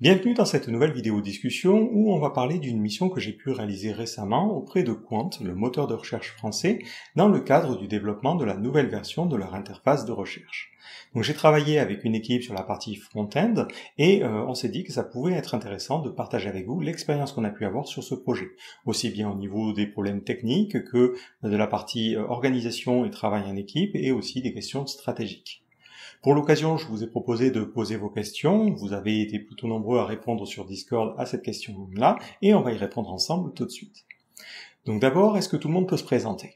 Bienvenue dans cette nouvelle vidéo discussion où on va parler d'une mission que j'ai pu réaliser récemment auprès de Quant, le moteur de recherche français, dans le cadre du développement de la nouvelle version de leur interface de recherche. Donc j'ai travaillé avec une équipe sur la partie front-end et on s'est dit que ça pouvait être intéressant de partager avec vous l'expérience qu'on a pu avoir sur ce projet, aussi bien au niveau des problèmes techniques que de la partie organisation et travail en équipe et aussi des questions stratégiques. Pour l'occasion, je vous ai proposé de poser vos questions. Vous avez été plutôt nombreux à répondre sur Discord à cette question-là, et on va y répondre ensemble tout de suite. Donc d'abord, est-ce que tout le monde peut se présenter?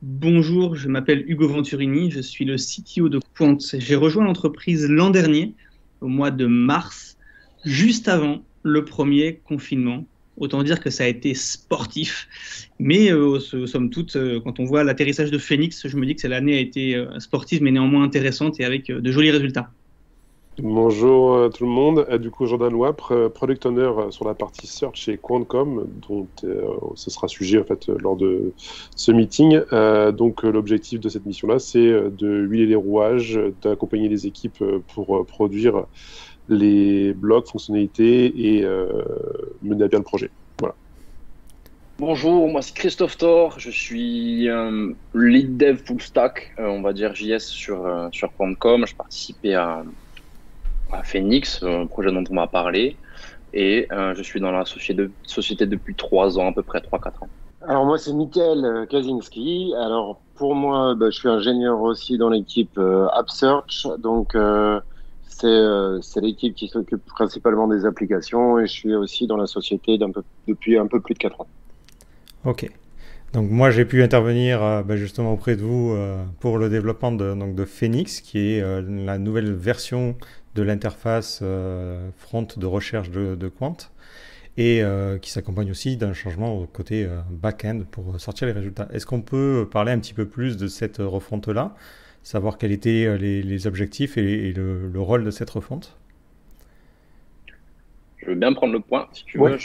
Bonjour, je m'appelle Hugo Venturini, je suis le CTO de Quant. J'ai rejoint l'entreprise l'an dernier, au mois de mars, juste avant le premier confinement. Autant dire que ça a été sportif, mais somme toute, quand on voit l'atterrissage de Phoenix, je me dis que l'année a été sportive, mais néanmoins intéressante et avec de jolis résultats. Bonjour tout le monde, du coup Jordan Wapre, Product Owner sur la partie Search chez Quantcom, dont ce sera sujet en fait lors de ce meeting. Donc l'objectif de cette mission-là, c'est de huiler les rouages, d'accompagner les équipes pour produire les blocs, fonctionnalités et mener à bien le projet. Voilà. Bonjour, moi c'est Christophe Thor, je suis lead dev full stack, on va dire JS sur Quantcom. Je participais à Phoenix, un projet dont on m'a parlé, et je suis dans la société depuis 3 ans, à peu près 3-4 ans. Alors moi c'est Mickaël Kaczynski. Alors pour moi, je suis ingénieur aussi dans l'équipe AppSearch, donc c'est l'équipe qui s'occupe principalement des applications, et je suis aussi dans la société depuis un peu plus de 4 ans. Ok. Donc moi j'ai pu intervenir justement auprès de vous pour le développement de Phoenix, qui est la nouvelle version de l'interface front de recherche de Quant, et qui s'accompagne aussi d'un changement au côté back-end pour sortir les résultats. Est-ce qu'on peut parler un petit peu plus de cette refonte-là, savoir quels étaient les objectifs et le rôle de cette refonte? Je veux bien prendre le point, si tu veux.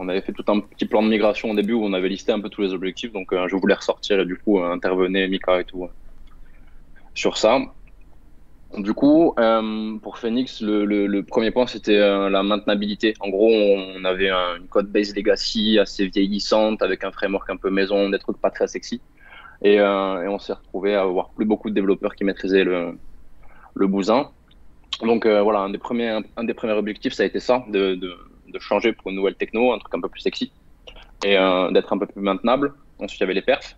On avait fait tout un petit plan de migration au début où on avait listé un peu tous les objectifs, donc je voulais ressortir et du coup intervenir Mika et tout sur ça. Du coup, pour Phoenix, le premier point, c'était la maintenabilité. En gros, on avait une code base legacy assez vieillissante avec un framework un peu maison, des trucs pas très sexy. Et on s'est retrouvé à avoir plus beaucoup de développeurs qui maîtrisaient le bousin. Donc voilà, un des premiers objectifs, ça a été ça, de changer pour une nouvelle techno, un truc un peu plus sexy et d'être un peu plus maintenable. Ensuite, il y avait les perfs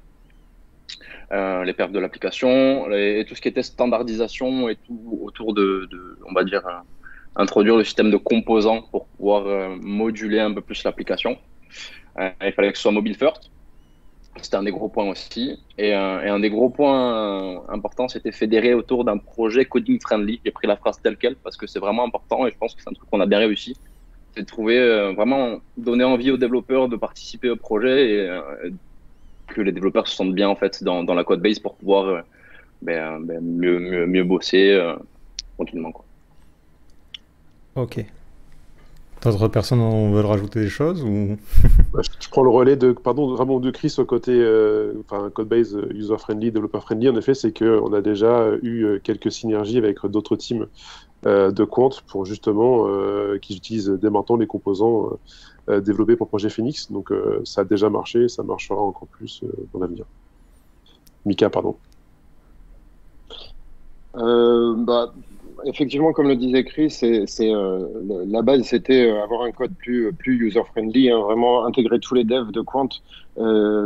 de l'application et tout ce qui était standardisation et tout autour de on va dire, introduire le système de composants pour pouvoir moduler un peu plus l'application. Il fallait que ce soit mobile first. C'était un des gros points aussi. Et un des gros points importants, c'était fédérer autour d'un projet coding friendly. J'ai pris la phrase telle quelle parce que c'est vraiment important et je pense que c'est un truc qu'on a bien réussi. C'est de trouver, vraiment donner envie aux développeurs de participer au projet et que les développeurs se sentent bien en fait dans la code base pour pouvoir mieux bosser tranquillement, quoi. Ok. D'autres personnes veulent rajouter des choses ou... Je prends le relais vraiment de Chris au côté code base user-friendly, developer-friendly. En effet, c'est qu'on a déjà eu quelques synergies avec d'autres teams de Quant pour justement qui utilisent dès maintenant les composants développés pour le projet Phoenix. Donc ça a déjà marché, ça marchera encore plus dans l'avenir. Mika, pardon. Effectivement, comme le disait Chris, la base, c'était avoir un code plus user-friendly, hein, vraiment intégrer tous les devs de Quant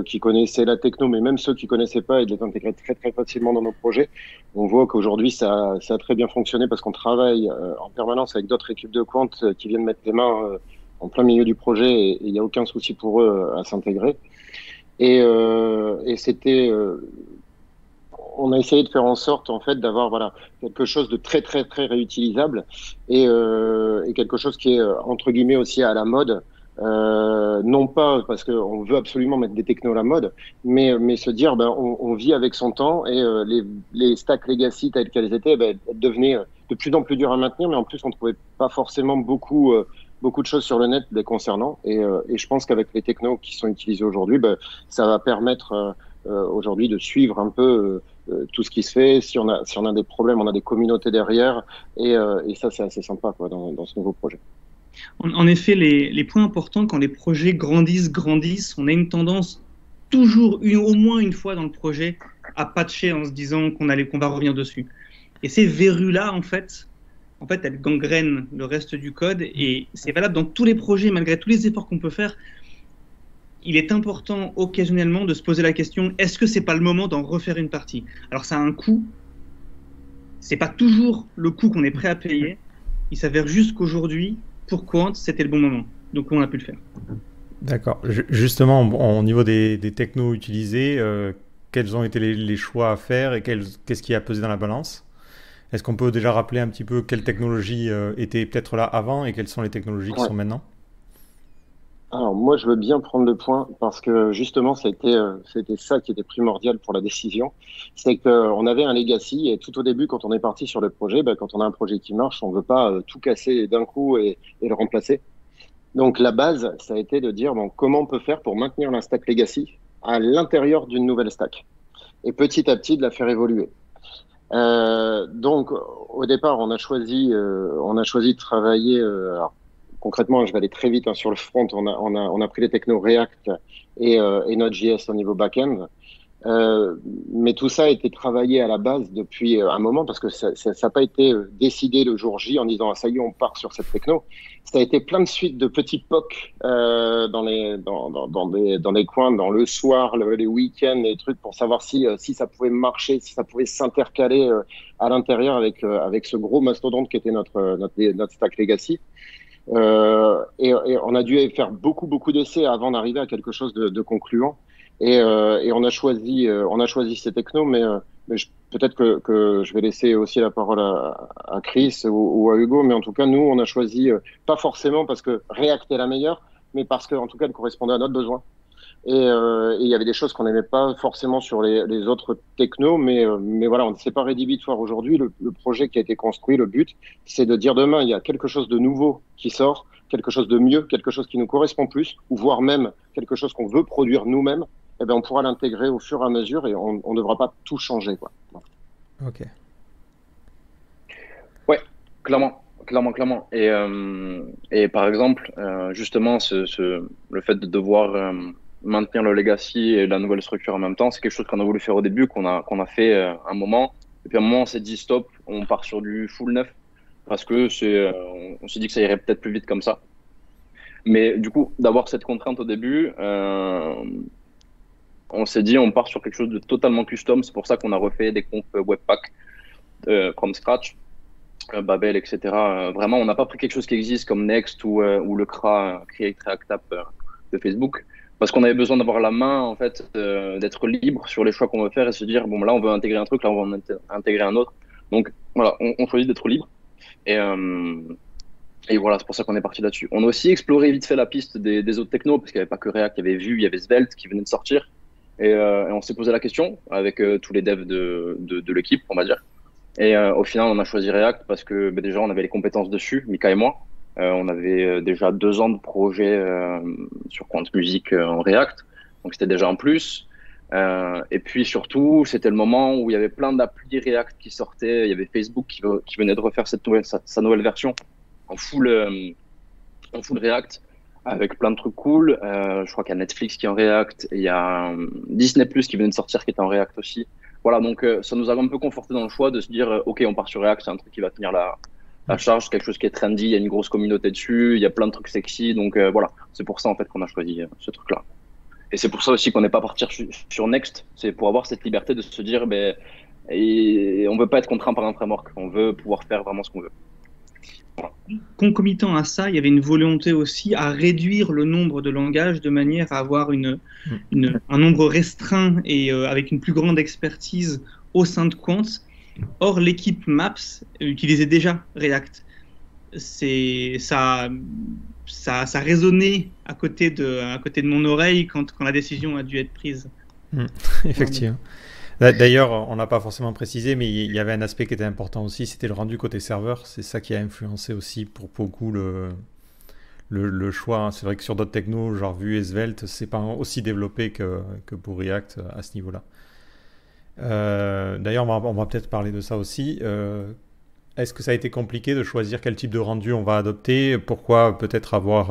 qui connaissaient la techno, mais même ceux qui connaissaient pas, et de les intégrer très très facilement dans nos projets. On voit qu'aujourd'hui, ça a très bien fonctionné parce qu'on travaille en permanence avec d'autres équipes de Quant qui viennent mettre les mains en plein milieu du projet, et il n'y a aucun souci pour eux à s'intégrer. Et c'était... on a essayé de faire en sorte en fait d'avoir quelque chose de très très très réutilisable et quelque chose qui est entre guillemets aussi à la mode, non pas parce qu'on veut absolument mettre des technos à la mode, mais se dire on vit avec son temps, et les stacks legacy telles qu'elles étaient devenaient de plus en plus dures à maintenir, mais en plus on trouvait pas forcément beaucoup de choses sur le net les concernant, et je pense qu'avec les technos qui sont utilisés aujourd'hui, ça va permettre aujourd'hui de suivre un peu tout ce qui se fait. Si on a des problèmes, on a des communautés derrière, et ça c'est assez sympa quoi dans ce nouveau projet. En effet, les points importants quand les projets grandissent, on a une tendance toujours au moins une fois dans le projet à patcher en se disant qu'on va revenir dessus. Et ces verrues-là, en fait, elles gangrènent le reste du code, et c'est valable dans tous les projets, malgré tous les efforts qu'on peut faire. Il est important occasionnellement de se poser la question, est-ce que c'est pas le moment d'en refaire une partie? Alors ça a un coût, c'est pas toujours le coût qu'on est prêt à payer, il s'avère juste qu'aujourd'hui, pour Quant, c'était le bon moment, donc on a pu le faire. D'accord. Justement, au niveau des technos utilisés, quels ont été les choix à faire et qu'est-ce qui a pesé dans la balance? Est-ce qu'on peut déjà rappeler un petit peu quelles technologies étaient peut-être là avant et quelles sont les technologies qui sont maintenant? Alors moi, je veux bien prendre le point parce que justement, c'était ça qui était primordial pour la décision. C'est qu'on avait un legacy et tout au début, quand on est parti sur le projet, quand on a un projet qui marche, on veut pas tout casser d'un coup et le remplacer. Donc la base, ça a été de dire comment on peut faire pour maintenir la stack legacy à l'intérieur d'une nouvelle stack et petit à petit de la faire évoluer. Donc au départ, on a choisi de travailler. Alors, concrètement, je vais aller très vite sur le front. On a pris les technos React et Node.js au niveau back-end. Mais tout ça a été travaillé à la base depuis un moment parce que ça n'a pas été décidé le jour J en disant ça y est, on part sur cette techno. Ça a été plein de suites de petits POC dans les coins, dans le soir, les week-ends, les trucs pour savoir si ça pouvait marcher, si ça pouvait s'intercaler à l'intérieur avec ce gros mastodonte qui était notre stack legacy. Et on a dû faire beaucoup d'essais avant d'arriver à quelque chose de concluant. Et on a choisi ces technos, mais peut-être que je vais laisser aussi la parole à Chris ou à Hugo, mais en tout cas nous on a choisi pas forcément parce que React est la meilleure, mais parce que en tout cas elle correspondait à notre besoin. Et il y avait des choses qu'on n'aimait pas forcément sur les autres technos, mais voilà, c'est pas rédhibitoire aujourd'hui. Le projet qui a été construit, le but, c'est de dire demain il y a quelque chose de nouveau qui sort, quelque chose de mieux, quelque chose qui nous correspond plus, ou voire même quelque chose qu'on veut produire nous-mêmes. Eh ben, on pourra l'intégrer au fur et à mesure et on ne devra pas tout changer, quoi. Ok. Ouais, clairement. Et par exemple, justement, le fait de devoir maintenir le legacy et la nouvelle structure en même temps, c'est quelque chose qu'on a voulu faire au début, qu'on a fait un moment. Et puis à un moment, on s'est dit stop, on part sur du full neuf parce que on s'est dit que ça irait peut-être plus vite comme ça. Mais du coup, d'avoir cette contrainte au début, on s'est dit on part sur quelque chose de totalement custom. C'est pour ça qu'on a refait des comptes Webpack from scratch, Babel, etc. Vraiment, on n'a pas pris quelque chose qui existe comme Next ou le CRA, Create React App de Facebook, parce qu'on avait besoin d'avoir la main, en fait, d'être libre sur les choix qu'on veut faire et se dire bon, là, on veut intégrer un truc, là, on va intégrer un autre. Donc voilà, on choisit d'être libre. Et voilà, c'est pour ça qu'on est parti là-dessus. On a aussi exploré vite fait la piste des autres technos, parce qu'il n'y avait pas que React, il y avait Vue, il y avait Svelte qui venait de sortir. Et on s'est posé la question avec tous les devs de l'équipe, on va dire. Et au final, on a choisi React parce que déjà, on avait les compétences dessus, Mika et moi. On avait déjà 2 ans de projet sur Quant Music en React, donc c'était déjà un plus. Et puis surtout, c'était le moment où il y avait plein d'applis React qui sortaient. Il y avait Facebook qui venait de refaire sa nouvelle version en full React, avec plein de trucs cool. Je crois qu'il y a Netflix qui est en React, et il y a Disney Plus qui venait de sortir qui est en React aussi. Voilà, donc ça nous a un peu conforté dans le choix de se dire ok, on part sur React, c'est un truc qui va tenir la charge, quelque chose qui est trendy, il y a une grosse communauté dessus, il y a plein de trucs sexy, donc voilà, c'est pour ça en fait qu'on a choisi ce truc-là. Et c'est pour ça aussi qu'on n'est pas parti sur Next, c'est pour avoir cette liberté de se dire et on veut pas être contraint par un framework, on veut pouvoir faire vraiment ce qu'on veut. Voilà. Concomitant à ça, il y avait une volonté aussi à réduire le nombre de langages de manière à avoir un nombre restreint et avec une plus grande expertise au sein de Quant. Or, l'équipe Maps utilisait déjà React. Ça résonnait à côté de mon oreille quand la décision a dû être prise. Effectivement. D'ailleurs, on n'a pas forcément précisé, mais il y avait un aspect qui était important aussi, c'était le rendu côté serveur. C'est ça qui a influencé aussi pour beaucoup le choix. C'est vrai que sur d'autres technos, genre Vue et Svelte, c'est pas aussi développé que pour React à ce niveau-là. D'ailleurs, on va peut-être parler de ça aussi. Est-ce que ça a été compliqué de choisir quel type de rendu on va adopter? Pourquoi peut-être avoir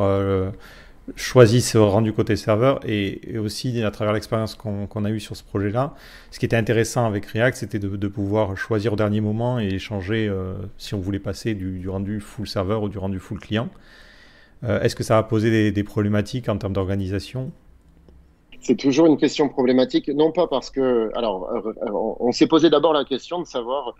choisi ce rendu côté serveur et aussi à travers l'expérience qu'on a eue sur ce projet-là, ce qui était intéressant avec React, c'était de pouvoir choisir au dernier moment et changer si on voulait passer du rendu full serveur ou du rendu full client. Est-ce que ça a posé des problématiques en termes d'organisation? C'est toujours une question problématique, non pas parce que, alors, on s'est posé d'abord la question de savoir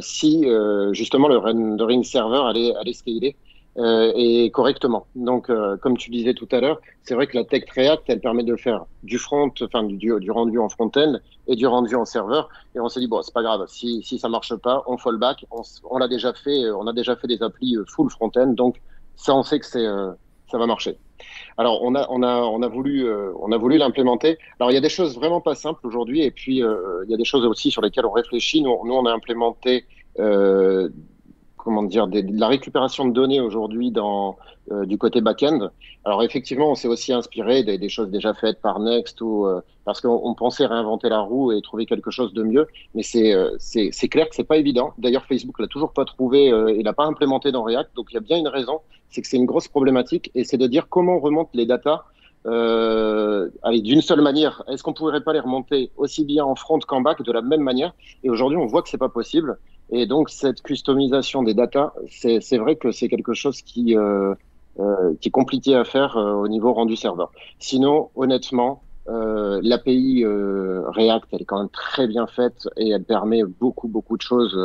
si justement le rendering server allait scaler et correctement. Donc, comme tu disais tout à l'heure, c'est vrai que la tech React, elle permet de faire du front, enfin du rendu en front-end et du rendu en serveur. Et on s'est dit bon, c'est pas grave, si ça marche pas, on fallback. On l'a déjà fait, on a déjà fait des applis full front-end, donc ça, on sait que ça va marcher. Alors, on a voulu l'implémenter. Alors, il y a des choses vraiment pas simples aujourd'hui, et puis il y a des choses aussi sur lesquelles on réfléchit. Nous on a implémenté, comment dire, de la récupération de données aujourd'hui du côté back-end. Alors, effectivement, on s'est aussi inspiré des choses déjà faites par Next parce qu'on pensait réinventer la roue et trouver quelque chose de mieux. Mais c'est clair que c'est pas évident. D'ailleurs, Facebook l'a toujours pas trouvé et l'a pas implémenté dans React. Donc, il y a bien une raison, c'est que c'est une grosse problématique et c'est de dire comment on remonte les datas d'une seule manière. Est-ce qu'on pourrait pas les remonter aussi bien en front qu'en back de la même manière? Et aujourd'hui, on voit que c'est pas possible. Et donc, cette customisation des datas, c'est vrai que c'est quelque chose qui est compliqué à faire au niveau rendu serveur. Sinon, honnêtement, l'API React, elle est quand même très bien faite et elle permet beaucoup de choses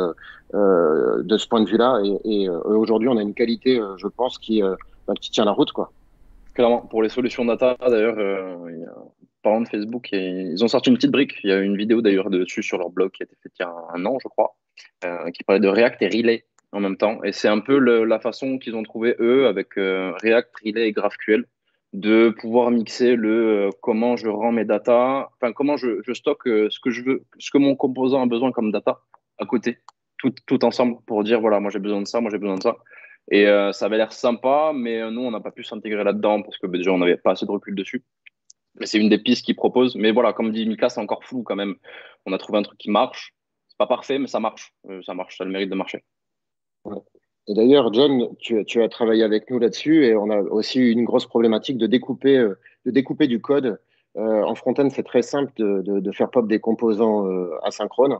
de ce point de vue-là. Et aujourd'hui, on a une qualité, je pense, qui tient la route, quoi. Clairement, pour les solutions data, d'ailleurs, parlant de Facebook, ils ont sorti une petite brique. Il y a une vidéo d'ailleurs dessus sur leur blog qui a été faite il y a un an, je crois, qui parlait de React et Relay en même temps. Et c'est un peu la façon qu'ils ont trouvé, eux, avec React, Relay et GraphQL, de pouvoir mixer comment je rends mes data, enfin comment je stocke ce que je veux, ce que mon composant a besoin comme data à côté, tout ensemble pour dire voilà, moi j'ai besoin de ça, moi j'ai besoin de ça. Et ça avait l'air sympa, mais nous, on n'a pas pu s'intégrer là-dedans parce que déjà, on n'avait pas assez de recul dessus. Mais c'est une des pistes qu'ils proposent. Mais voilà, comme dit Mika, c'est encore flou quand même. On a trouvé un truc qui marche. C'est pas parfait, mais ça marche. Ça marche, ça a le mérite de marcher. Ouais. Et d'ailleurs, John, tu as travaillé avec nous là-dessus et on a aussi eu une grosse problématique de découper du code. En front-end, c'est très simple de faire pop des composants asynchrones.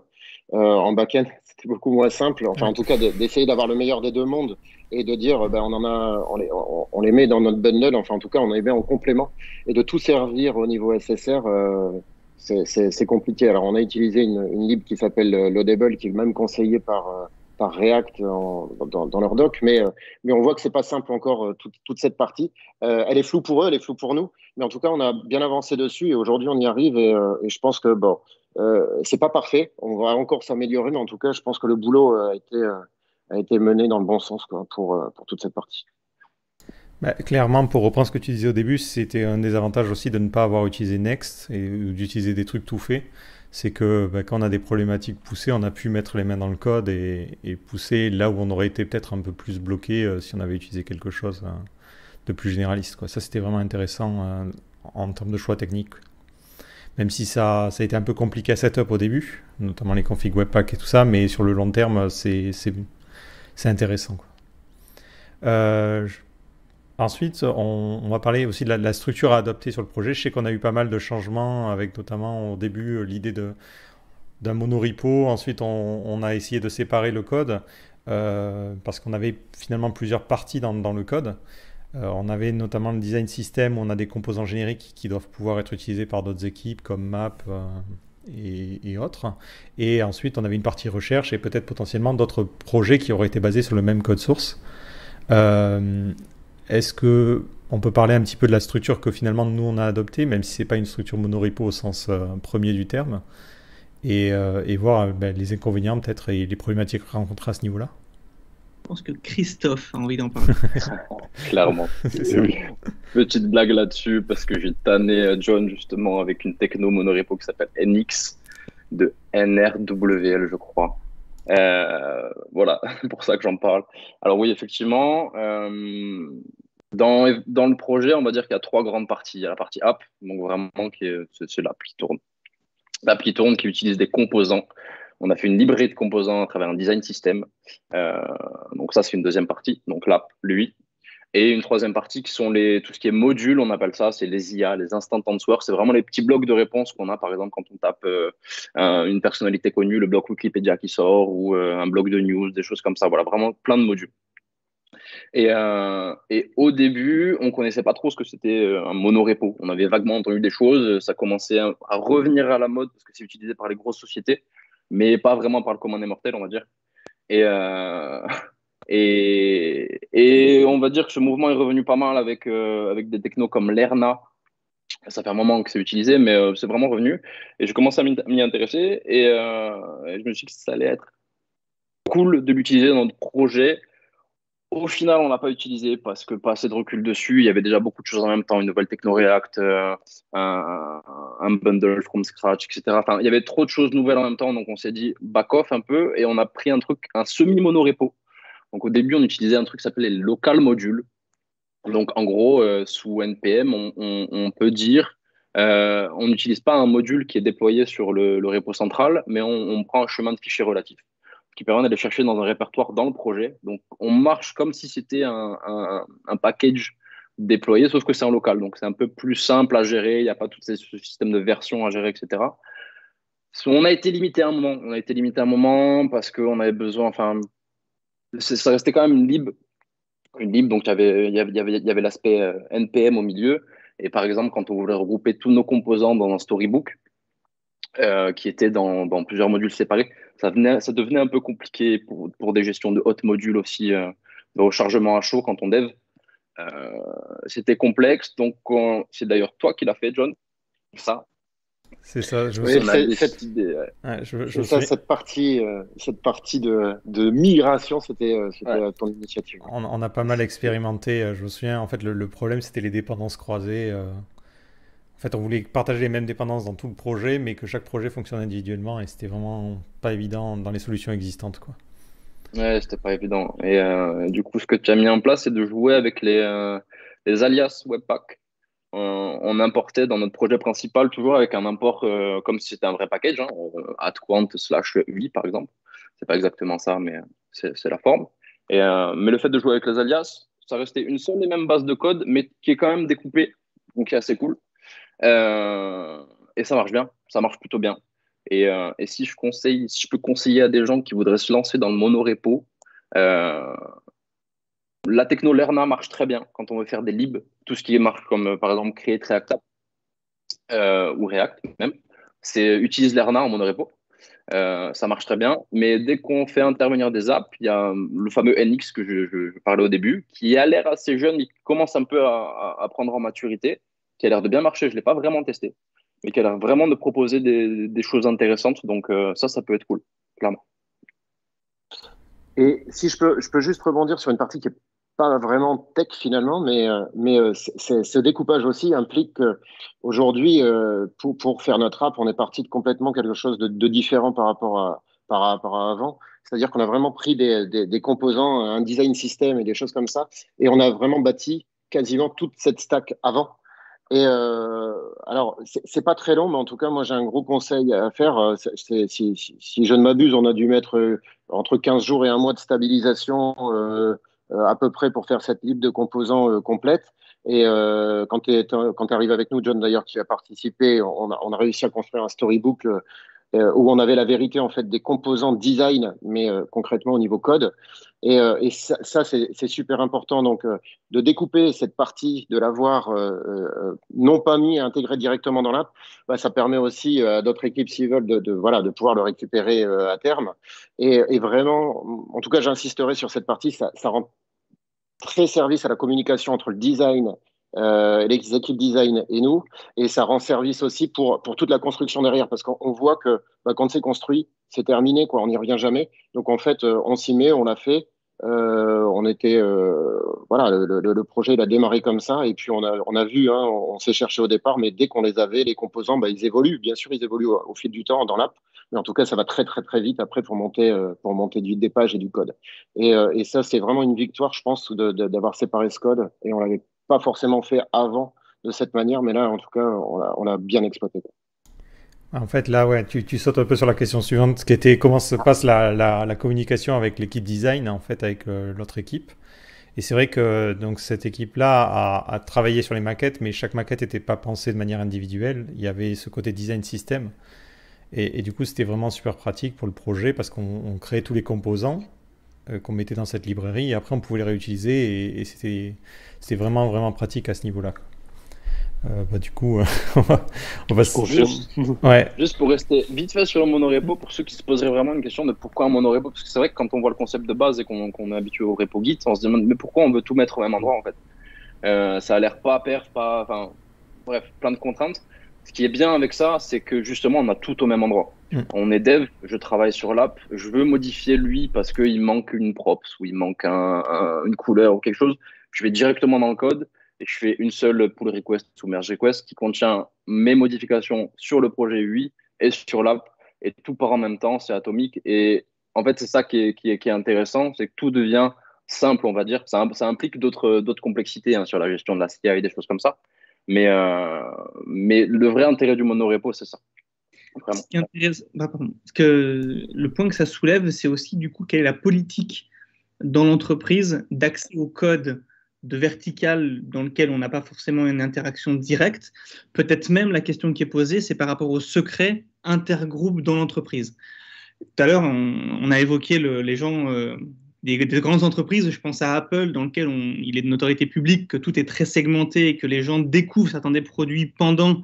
En back-end, c'était beaucoup moins simple. Enfin, en tout cas, d'essayer d'avoir le meilleur des deux mondes et de dire, ben, on les met dans notre bundle. Enfin, en tout cas, on les met en complément et de tout servir au niveau SSR. C'est compliqué. Alors, on a utilisé une lib qui s'appelle Loadable, qui est même conseillée par React dans leur doc, mais on voit que c'est pas simple encore toute cette partie. Elle est floue pour eux, elle est floue pour nous, mais en tout cas on a bien avancé dessus et aujourd'hui on y arrive et je pense que bon, c'est pas parfait, on va encore s'améliorer, mais en tout cas je pense que le boulot a été mené dans le bon sens quoi, pour toute cette partie. Bah, clairement, pour reprendre ce que tu disais au début, c'était un des avantages aussi de ne pas avoir utilisé Next et d'utiliser des trucs tout faits. C'est que bah, quand on a des problématiques poussées, on a pu mettre les mains dans le code et pousser là où on aurait été peut-être un peu plus bloqué si on avait utilisé quelque chose de plus généraliste, quoi. Ça, c'était vraiment intéressant en termes de choix techniques. Même si ça a été un peu compliqué à setup au début, notamment les configs Webpack et tout ça, mais sur le long terme, c'est intéressant, quoi. Ensuite, on va parler aussi de la structure à adopter sur le projet. Je sais qu'on a eu pas mal de changements avec notamment au début l'idée d'un monorepo. Ensuite, on a essayé de séparer le code parce qu'on avait finalement plusieurs parties dans le code. On avait notamment le design system où on a des composants génériques qui doivent pouvoir être utilisés par d'autres équipes comme Map et autres. Et ensuite, on avait une partie recherche et peut-être potentiellement d'autres projets qui auraient été basés sur le même code source. Est-ce que on peut parler un petit peu de la structure que finalement nous on a adoptée, même si c'est pas une structure monorepo au sens premier du terme, et voir les inconvénients peut-être et les problématiques rencontrées à ce niveau-là? Je pense que Christophe a envie d'en parler. Clairement. Petite blague là-dessus, parce que j'ai tanné John justement avec une techno monorepo qui s'appelle NX de NRWL, je crois. Voilà, c'est pour ça que j'en parle. Alors oui, effectivement, dans le projet, on va dire qu'il y a trois grandes parties. Il y a la partie app, donc vraiment c'est l'app qui tourne. d'app qui tourne, qui utilise des composants. On a fait une librairie de composants à travers un design system. Donc ça, c'est une deuxième partie. Donc l'app, lui. Et une troisième partie qui sont tout ce qui est modules, on appelle ça, c'est les IA, les instant answers. C'est vraiment les petits blocs de réponse qu'on a, par exemple, quand on tape une personnalité connue, le bloc Wikipédia qui sort, ou un bloc de news, des choses comme ça. Voilà, vraiment plein de modules. Et au début, on connaissait pas trop ce que c'était un monorepo. On avait vaguement entendu des choses. Ça commençait à revenir à la mode parce que c'est utilisé par les grosses sociétés, mais pas vraiment par le commun des mortels, on va dire. Et, et on va dire que ce mouvement est revenu pas mal avec des technos comme Lerna. Ça fait un moment que c'est utilisé, mais c'est vraiment revenu. Et j'ai commencé à m'y intéresser et je me suis dit que ça allait être cool de l'utiliser dans notre projet. Au final, on l'a pas utilisé parce que pas assez de recul dessus. Il y avait déjà beaucoup de choses en même temps, une nouvelle techno React, un bundle from scratch, etc. Enfin, il y avait trop de choses nouvelles en même temps, donc on s'est dit back off un peu et on a pris un semi-monorepo. Donc au début, on utilisait un truc qui s'appelait les local modules. Donc en gros, sous NPM, on peut dire on n'utilise pas un module qui est déployé sur le repo central, mais on prend un chemin de fichier relatif qui permet d'aller chercher dans un répertoire dans le projet. Donc, on marche comme si c'était un package déployé, sauf que c'est en local. Donc, c'est un peu plus simple à gérer. Il n'y a pas tout ce système de versions à gérer, etc. On a été limité à un moment. On a été limité à un moment parce qu'on avait besoin, enfin, ça restait quand même une lib. Une lib, donc il y avait l'aspect NPM au milieu. Et par exemple, quand on voulait regrouper tous nos composants dans un storybook, qui était dans plusieurs modules séparés, ça devenait un peu compliqué pour des gestions de hot modules aussi, de rechargement à chaud quand on dev. C'était complexe, donc c'est d'ailleurs toi qui l'as fait, John, ça. C'est ça, je me Oui, souviens. cette idée. Ouais, C'est ça, cette partie de migration, c'était ton initiative. On a pas mal expérimenté. Je me souviens, en fait, le problème, c'était les dépendances croisées. En fait, on voulait partager les mêmes dépendances dans tout le projet, mais que chaque projet fonctionne individuellement, et c'était vraiment pas évident dans les solutions existantes, quoi. Ouais, c'était pas évident. Et du coup, ce que tu as mis en place, c'est de jouer avec les alias Webpack. On importait dans notre projet principal toujours avec un import comme si c'était un vrai package, hein, @quant/UI par exemple. C'est pas exactement ça, mais c'est la forme. Mais le fait de jouer avec les alias, ça restait une seule et même base de code, mais qui est quand même découpée, donc qui est assez cool. Et ça marche bien, ça marche plutôt bien. Et si je peux conseiller à des gens qui voudraient se lancer dans le monorepo, la techno Lerna marche très bien quand on veut faire des libs, tout ce qui marche comme par exemple Create React App ou React même, c'est utilise Lerna en monorepo. Ça marche très bien, mais dès qu'on fait intervenir des apps, il y a le fameux NX que je parlais au début, qui a l'air assez jeune, mais qui commence un peu à prendre en maturité, qui a l'air de bien marcher. Je ne l'ai pas vraiment testé, mais qui a l'air vraiment de proposer des choses intéressantes. Donc ça peut être cool, clairement. Et si je peux juste rebondir sur une partie qui est pas vraiment tech finalement, mais ce découpage aussi implique qu'aujourd'hui, pour faire notre app, on est parti de complètement quelque chose de différent par rapport à avant. C'est-à-dire qu'on a vraiment pris des composants, un design system et des choses comme ça, et on a vraiment bâti quasiment toute cette stack avant. Et alors, c'est pas très long, mais en tout cas, moi, j'ai un gros conseil à faire. Si je ne m'abuse, on a dû mettre entre 15 jours et un mois de stabilisation à peu près pour faire cette lib de composants complète. Et quand tu arrives avec nous, John, d'ailleurs, tu as participé, on a réussi à construire un storybook où on avait la vérité en fait des composants design, mais concrètement au niveau code. Et ça c'est super important. Donc, de découper cette partie, de l'avoir non pas mis et intégré directement dans l'app, bah, ça permet aussi à d'autres équipes, s'ils veulent, de pouvoir le récupérer à terme. Et vraiment, en tout cas, j'insisterai sur cette partie. Ça rend très service à la communication entre le design, les équipes design et nous, et ça rend service aussi pour toute la construction derrière, parce qu'on voit que quand c'est construit, c'est terminé, quoi, on n'y revient jamais. Donc en fait, on s'y met, on l'a fait. On était voilà, le projet il a démarré comme ça, et puis on a vu, hein, on s'est cherché au départ, mais dès qu'on les avait, les composants, bah, ils évoluent. Bien sûr, ils évoluent au fil du temps dans l'app, mais en tout cas, ça va très très très vite après pour monter des pages et du code. Et ça, c'est vraiment une victoire, je pense, d'avoir séparé ce code, et on l'avait pas forcément fait avant de cette manière, mais là, en tout cas, on l'a bien exploité. En fait, là, ouais, tu sautes un peu sur la question suivante, qui était comment se passe la communication avec l'équipe design, en fait, avec l'autre équipe. Et c'est vrai que donc, cette équipe-là a travaillé sur les maquettes, mais chaque maquette n'était pas pensée de manière individuelle. Il y avait ce côté design system. Et du coup, c'était vraiment super pratique pour le projet parce qu'on créait tous les composants qu'on mettait dans cette librairie et après, on pouvait les réutiliser et c'était vraiment, vraiment pratique à ce niveau-là. Du coup, on va Juste pour rester vite fait sur le monorepo, pour ceux qui se poseraient vraiment une question de pourquoi un monorepo, parce que c'est vrai que quand on voit le concept de base et qu'on est habitué au repo Git, on se demande mais pourquoi on veut tout mettre au même endroit en fait. Ça a l'air pas perf, enfin bref, plein de contraintes. Ce qui est bien avec ça, c'est que justement on a tout au même endroit. On est dev, je travaille sur l'app, je veux modifier lui parce qu'il manque une props ou il manque une couleur ou quelque chose, je vais directement dans le code. Et je fais une seule pull request ou merge request qui contient mes modifications sur le projet UI et sur l'app. Et tout part en même temps, c'est atomique. Et en fait, c'est ça qui est intéressant, c'est que tout devient simple, on va dire. Ça implique d'autres complexités sur la gestion de la CI et des choses comme ça. Mais le vrai intérêt du monorepo, c'est ça. Vraiment. Ce qui intéresse, parce que le point que ça soulève, c'est aussi du coup quelle est la politique dans l'entreprise d'accès au code de vertical dans lequel on n'a pas forcément une interaction directe. Peut-être même la question qui est posée, c'est par rapport au secret intergroupe dans l'entreprise. Tout à l'heure, on a évoqué les gens des grandes entreprises, je pense à Apple, dans lequel il est de notoriété publique que tout est très segmenté et que les gens découvrent certains des produits pendant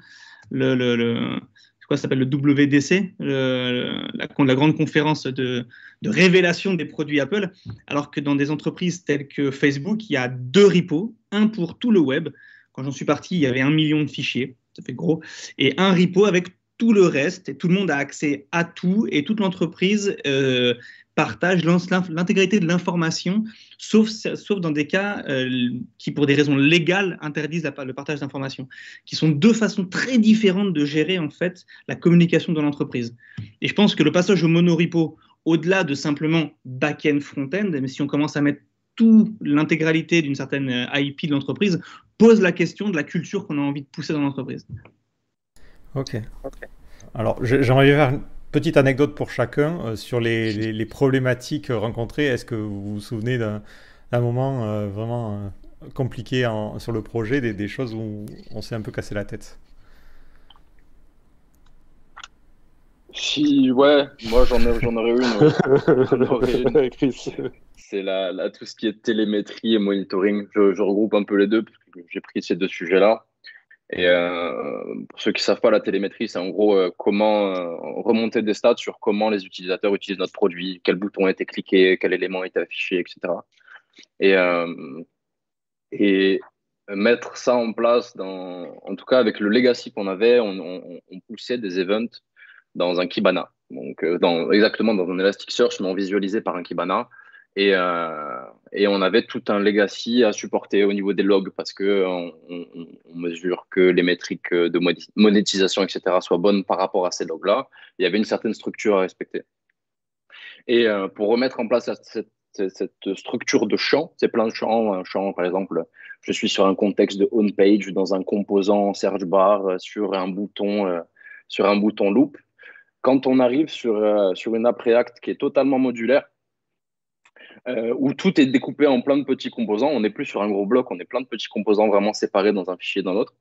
ça s'appelle le WDC, la grande conférence de révélation des produits Apple, alors que dans des entreprises telles que Facebook, il y a 2 repos, un pour tout le web. Quand j'en suis parti, il y avait 1 million de fichiers, ça fait gros, et un repo avec tout le reste, et tout le monde a accès à tout, et toute l'entreprise partage l'intégralité de l'information, sauf dans des cas qui, pour des raisons légales, interdisent le partage d'informations, qui sont 2 façons très différentes de gérer en fait la communication dans l'entreprise. Et je pense que le passage au monorepo, au-delà de simplement back-end, front-end, mais si on commence à mettre toute l'intégralité d'une certaine IP de l'entreprise, pose la question de la culture qu'on a envie de pousser dans l'entreprise. Ok. Alors, j'aimerais faire une petite anecdote pour chacun sur les problématiques rencontrées. Est-ce que vous vous souvenez d'un moment vraiment compliqué sur le projet, des choses où on s'est un peu cassé la tête? Si, ouais, moi j'en aurais une. Chris. C'est tout ce qui est télémétrie et monitoring. Je regroupe un peu les deux parce que j'ai pris ces 2 sujets-là. Et pour ceux qui ne savent pas, la télémétrie, c'est en gros comment remonter des stats sur comment les utilisateurs utilisent notre produit, quel bouton a été cliqué, quel élément a été affiché, etc. Et mettre ça en place, en tout cas avec le legacy qu'on avait, on poussait des events dans un Kibana. Donc exactement dans un Elasticsearch, mais on visualisait par un Kibana. Et on avait tout un legacy à supporter au niveau des logs parce que on mesure que les métriques de monétisation, etc. soient bonnes par rapport à ces logs-là. Il y avait une certaine structure à respecter. Et pour remettre en place cette structure de champ, c'est plein de champs. Un champ, par exemple, je suis sur un contexte de on page dans un composant search bar sur un bouton loop. Quand on arrive sur une app React qui est totalement modulaire, où tout est découpé en plein de petits composants, on n'est plus sur un gros bloc, on est plein de petits composants vraiment séparés dans un fichier d'un autre.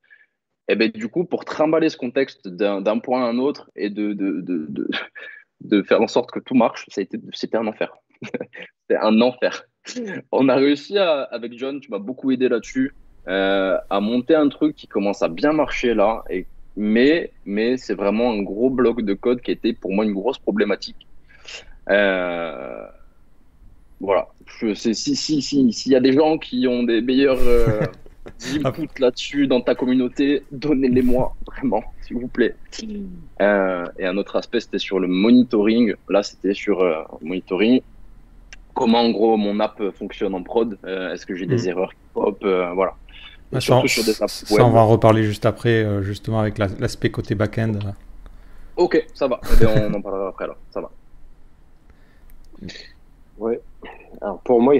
Et ben du coup, pour trimballer ce contexte d'un point à un autre et de faire en sorte que tout marche, c'était un enfer. C'était un enfer. On a réussi avec John, tu m'as beaucoup aidé là-dessus, à monter un truc qui commence à bien marcher là, mais c'est vraiment un gros bloc de code qui était pour moi une grosse problématique. Voilà. S'il y a des gens qui ont des meilleurs inputs là-dessus dans ta communauté, donnez-les-moi, vraiment, s'il vous plaît. Et un autre aspect, c'était sur le monitoring. Là, c'était sur monitoring. Comment, en gros, mon app fonctionne en prod. Est-ce que j'ai des erreurs qui pop, voilà. Surtout sur des apps web. Ça, on va en reparler juste après, justement, avec l'aspect côté back-end. Ok, ça va. Eh bien, on en parlera après, alors. Ça va. Ouais. Alors pour moi,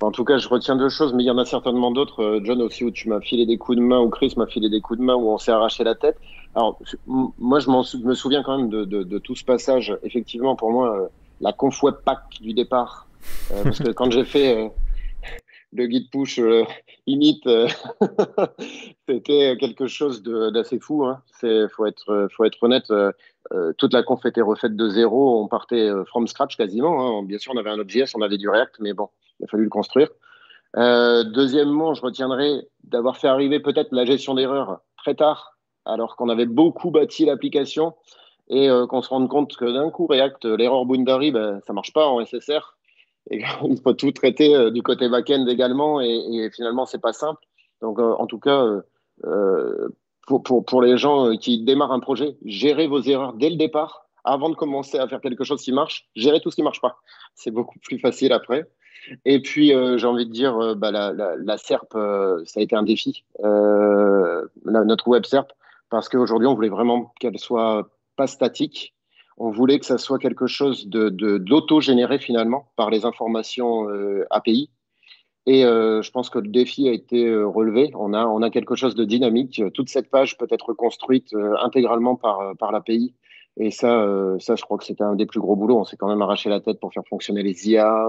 En tout cas, je retiens 2 choses, mais il y en a certainement d'autres. John aussi, où tu m'as filé des coups de main, ou Chris m'a filé des coups de main, où on s'est arraché la tête. Alors, moi, me souviens quand même de tout ce passage. Effectivement, pour moi, la conf webpack du départ, parce que quand j'ai fait le guide push init, c'était quelque chose d'assez fou. Hein. Faut être honnête. Toute la conf était refaite de zéro. On partait from scratch quasiment. Hein. Bien sûr, on avait un Node.js, on avait du React, mais bon, il a fallu le construire. Deuxièmement, je retiendrai d'avoir fait arriver peut-être la gestion d'erreurs très tard, alors qu'on avait beaucoup bâti l'application et qu'on se rende compte que d'un coup, React, l'erreur boundary, ça marche pas en SSR. Et il faut tout traiter du côté back-end également et finalement, c'est pas simple. Donc, en tout cas, pour les gens qui démarrent un projet, gérez vos erreurs dès le départ avant de commencer à faire quelque chose qui marche. Gérez tout ce qui marche pas. C'est beaucoup plus facile après. Et puis, j'ai envie de dire, la SERP, ça a été un défi, notre web SERP, parce qu'aujourd'hui, on voulait vraiment qu'elle soit pas statique. On voulait que ça soit quelque chose d'auto-généré finalement par les informations API. Et je pense que le défi a été relevé. On a quelque chose de dynamique. Toute cette page peut être construite intégralement par l'API. Et ça, je crois que c'était un des plus gros boulots. On s'est quand même arraché la tête pour faire fonctionner les IA,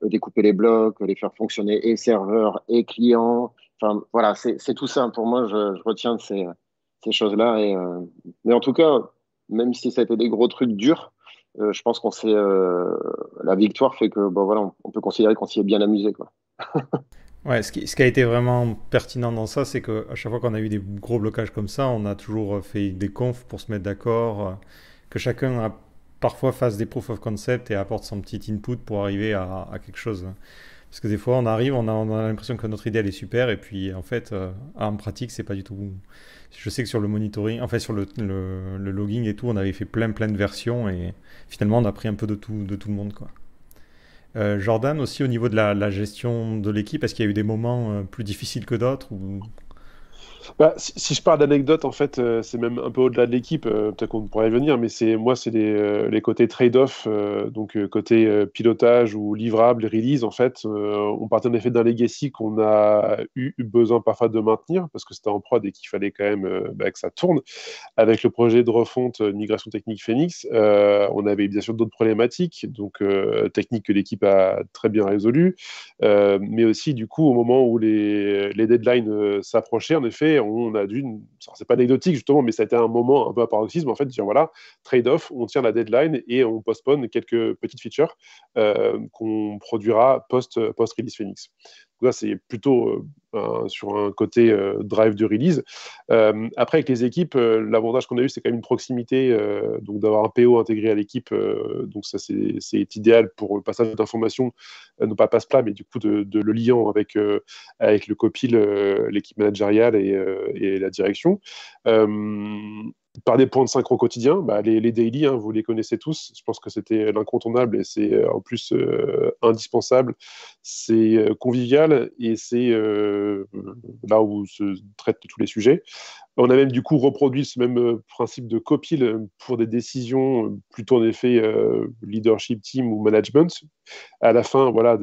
découper les blocs, les faire fonctionner et serveurs et clients. Enfin, voilà, c'est tout ça. Pour moi, je retiens de ces choses-là. Mais en tout cas, même si ça a été des gros trucs durs, je pense qu'on s'est la victoire fait que bon, voilà, on peut considérer qu'on s'y est bien amusé, quoi. Ouais, ce qui a été vraiment pertinent dans ça, c'est qu'à chaque fois qu'on a eu des gros blocages comme ça, on a toujours fait des confs pour se mettre d'accord, que chacun parfois fasse des proof of concept et apporte son petit input pour arriver à quelque chose. Parce que des fois, on arrive, on a l'impression que notre idée elle est super, et puis en fait, en pratique, c'est pas du tout. Je sais que sur le monitoring, enfin sur le logging et tout, on avait fait plein de versions, et finalement, on a pris un peu de tout le monde, quoi. Jordan, aussi au niveau de la gestion de l'équipe, est-ce qu'il y a eu des moments plus difficiles que d'autres ou... Si je parle d'anecdotes, en fait, c'est même un peu au-delà de l'équipe, peut-être qu'on pourrait y venir, mais c'est les côtés trade-off, donc côté pilotage ou livrable, release, en fait, on partait en effet d'un legacy qu'on a eu besoin parfois de maintenir, parce que c'était en prod et qu'il fallait quand même que ça tourne. Avec le projet de refonte migration technique Phoenix, on avait bien sûr d'autres problématiques, donc techniques que l'équipe a très bien résolues, mais aussi du coup au moment où les deadlines s'approchaient, en effet, on a dû, c'est pas anecdotique justement, mais ça a été un moment un peu un paroxysme en fait, de dire voilà, trade-off, on tient la deadline et on postpone quelques petites features qu'on produira post-release Phoenix. Donc là, c'est plutôt sur un côté drive de release. Après, avec les équipes, l'avantage qu'on a eu, c'est quand même une proximité, donc d'avoir un PO intégré à l'équipe. Donc ça, c'est idéal pour le passage d'informations, non pas passe-plat, mais du coup de le liant avec le copil, l'équipe managériale et la direction. Par des points de synchro quotidien, les daily, hein, vous les connaissez tous. Je pense que c'était l'incontournable et c'est en plus indispensable. C'est convivial et c'est là où se traitent tous les sujets. On a même du coup reproduit ce même principe de copil pour des décisions plutôt en effet leadership team ou management. À la fin, voilà,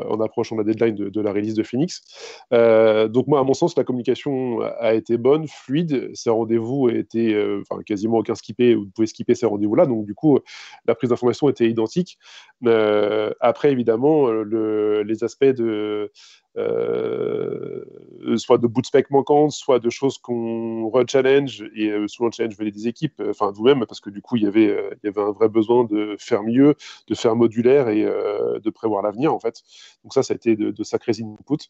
en approchant la deadline de la release de Phoenix. Donc moi, à mon sens, la communication a été bonne, fluide. Ces rendez-vous étaient quasiment aucun skippé. Vous pouvez skipper ces rendez-vous-là. Donc du coup, la prise d'information était identique. Après, évidemment, les aspects de soit de bout de spec manquantes, soit de choses qu'on re-challenge, et souvent le challenge venait des équipes, enfin vous-même, parce que du coup il y avait un vrai besoin de faire mieux, de faire modulaire et de prévoir l'avenir en fait. Donc ça a été de sacrés inputs.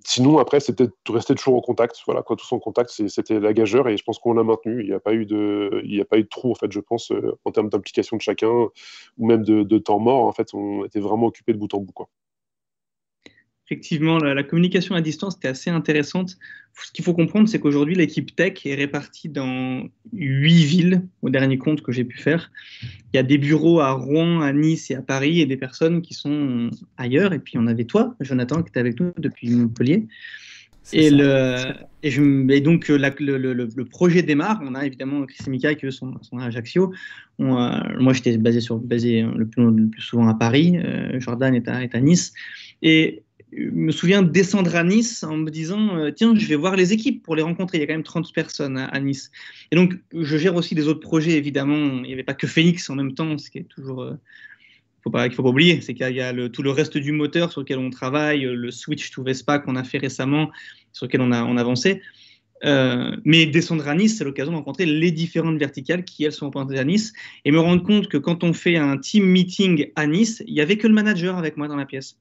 Sinon, après, c'est peut-être rester toujours en contact. Voilà, quoi, tous en contact, c'était la gageure et je pense qu'on l'a maintenu. Il n'y a pas eu de trou, en fait, je pense, en termes d'implication de chacun ou même de temps mort. En fait, on était vraiment occupés de bout en bout, quoi. Effectivement, la communication à distance était assez intéressante. Ce qu'il faut comprendre, c'est qu'aujourd'hui, l'équipe tech est répartie dans 8 villes, au dernier compte que j'ai pu faire. Il y a des bureaux à Rouen, à Nice et à Paris, et des personnes qui sont ailleurs. Et puis, on avait toi, Jonathan, qui était avec nous depuis Montpellier. Et donc, le projet démarre. On a évidemment Chris et Mika qui eux sont à Ajaccio. Moi, j'étais basé le plus souvent à Paris. Jordan est à Nice. Et je me souviens de descendre à Nice en me disant tiens, je vais voir les équipes pour les rencontrer. Il y a quand même 30 personnes à Nice. Et donc, je gère aussi des autres projets, évidemment. Il n'y avait pas que Phoenix en même temps, ce qui est toujours. Qu'il faut pas oublier, c'est qu'il y a tout le reste du moteur sur lequel on travaille, le switch to Vespa qu'on a fait récemment, sur lequel on a avancé. Mais descendre à Nice, c'est l'occasion de rencontrer les différentes verticales qui, elles, sont implantées à Nice, et me rendre compte que quand on fait un team meeting à Nice, il n'y avait que le manager avec moi dans la pièce.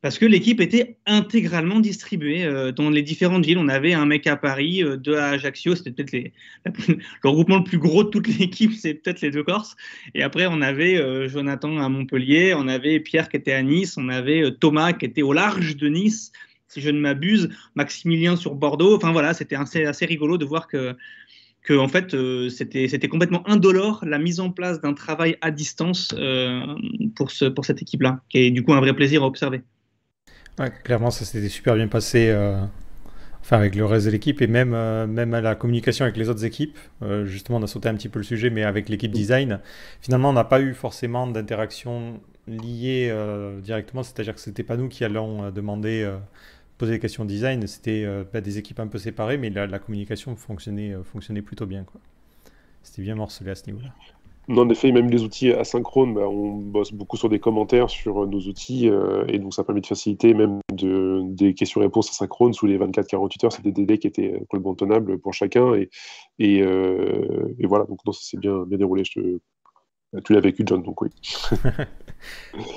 Parce que l'équipe était intégralement distribuée dans les différentes villes. On avait un mec à Paris, deux à Ajaccio, c'était peut-être le regroupement le plus gros de toute l'équipe, c'est peut-être les deux Corses. Et après, on avait Jonathan à Montpellier, on avait Pierre qui était à Nice, on avait Thomas qui était au large de Nice, si je ne m'abuse, Maximilien sur Bordeaux. Enfin voilà, c'était assez rigolo de voir que en fait, c'était complètement indolore la mise en place d'un travail à distance pour cette équipe-là, qui est du coup un vrai plaisir à observer. Ouais, clairement, ça s'était super bien passé avec le reste de l'équipe et même à la communication avec les autres équipes. Justement, on a sauté un petit peu le sujet, mais avec l'équipe design, finalement, on n'a pas eu forcément d'interaction liée directement, c'est-à-dire que ce n'était pas nous qui allons poser des questions design, c'était des équipes un peu séparées, mais la communication fonctionnait plutôt bien, quoi. C'était bien morcelé à ce niveau-là. En effet, même les outils asynchrones, on bosse beaucoup sur des commentaires sur nos outils et donc ça permet de faciliter même des questions-réponses asynchrones sous les 24-48 heures. C'est des délais qui étaient complètement tenables pour chacun et voilà, donc non, ça s'est bien déroulé. Tu l'as vécu, John, donc oui.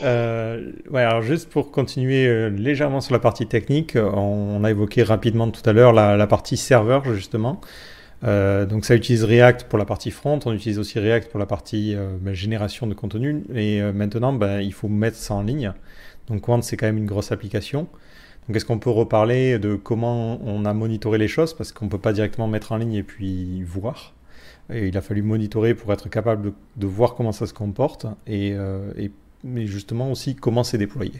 Alors juste pour continuer légèrement sur la partie technique, on a évoqué rapidement tout à l'heure la partie serveur, justement. Donc ça utilise React pour la partie front, on utilise aussi React pour la partie génération de contenu, et maintenant il faut mettre ça en ligne. Donc Quant, c'est quand même une grosse application. Donc est-ce qu'on peut reparler de comment on a monitoré les choses, parce qu'on ne peut pas directement mettre en ligne et puis voir. Et il a fallu monitorer pour être capable de voir comment ça se comporte mais justement aussi comment c'est déployé.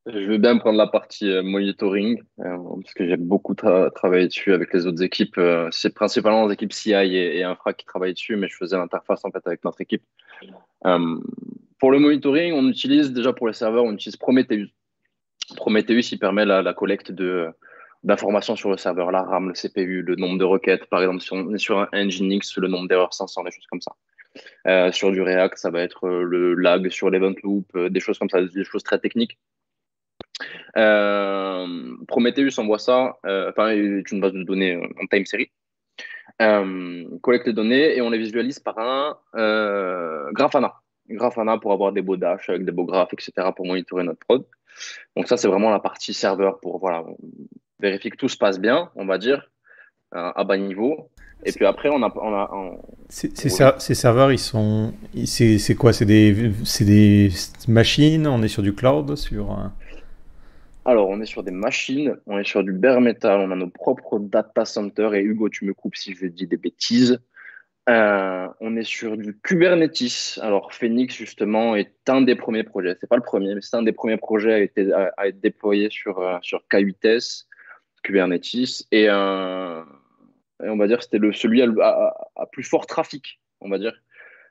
Je veux bien prendre la partie monitoring, parce que j'ai beaucoup travaillé dessus avec les autres équipes. C'est principalement les équipes CI et Infra qui travaillent dessus, mais je faisais l'interface en fait avec notre équipe. Pour le monitoring, on utilise déjà pour les serveurs, on utilise Prometheus. Prometheus, il permet la collecte d'informations sur le serveur, la RAM, le CPU, le nombre de requêtes. Par exemple, si on est sur un Nginx, le nombre d'erreurs 500, des choses comme ça. Sur du React, ça va être le lag sur l'event loop, des choses comme ça, des choses très techniques. Prometheus envoie ça, est une base de données en time series, collecte les données et on les visualise par un Grafana pour avoir des beaux dashs avec des beaux graphes, etc. pour monitorer notre prod. Donc ça, c'est vraiment la partie serveur pour vérifier que tout se passe bien, on va dire, à bas niveau. Et puis après, Ces serveurs, c'est quoi? C'est des machines? On est sur du cloud? Alors, on est sur des machines, on est sur du bare metal, on a nos propres data centers. Et Hugo, tu me coupes si je dis des bêtises. On est sur du Kubernetes. Alors, Phoenix, justement, est un des premiers projets. C'est pas le premier, mais c'est un des premiers projets à être déployé sur K8s, Kubernetes. Et on va dire que c'était celui à plus fort trafic, on va dire.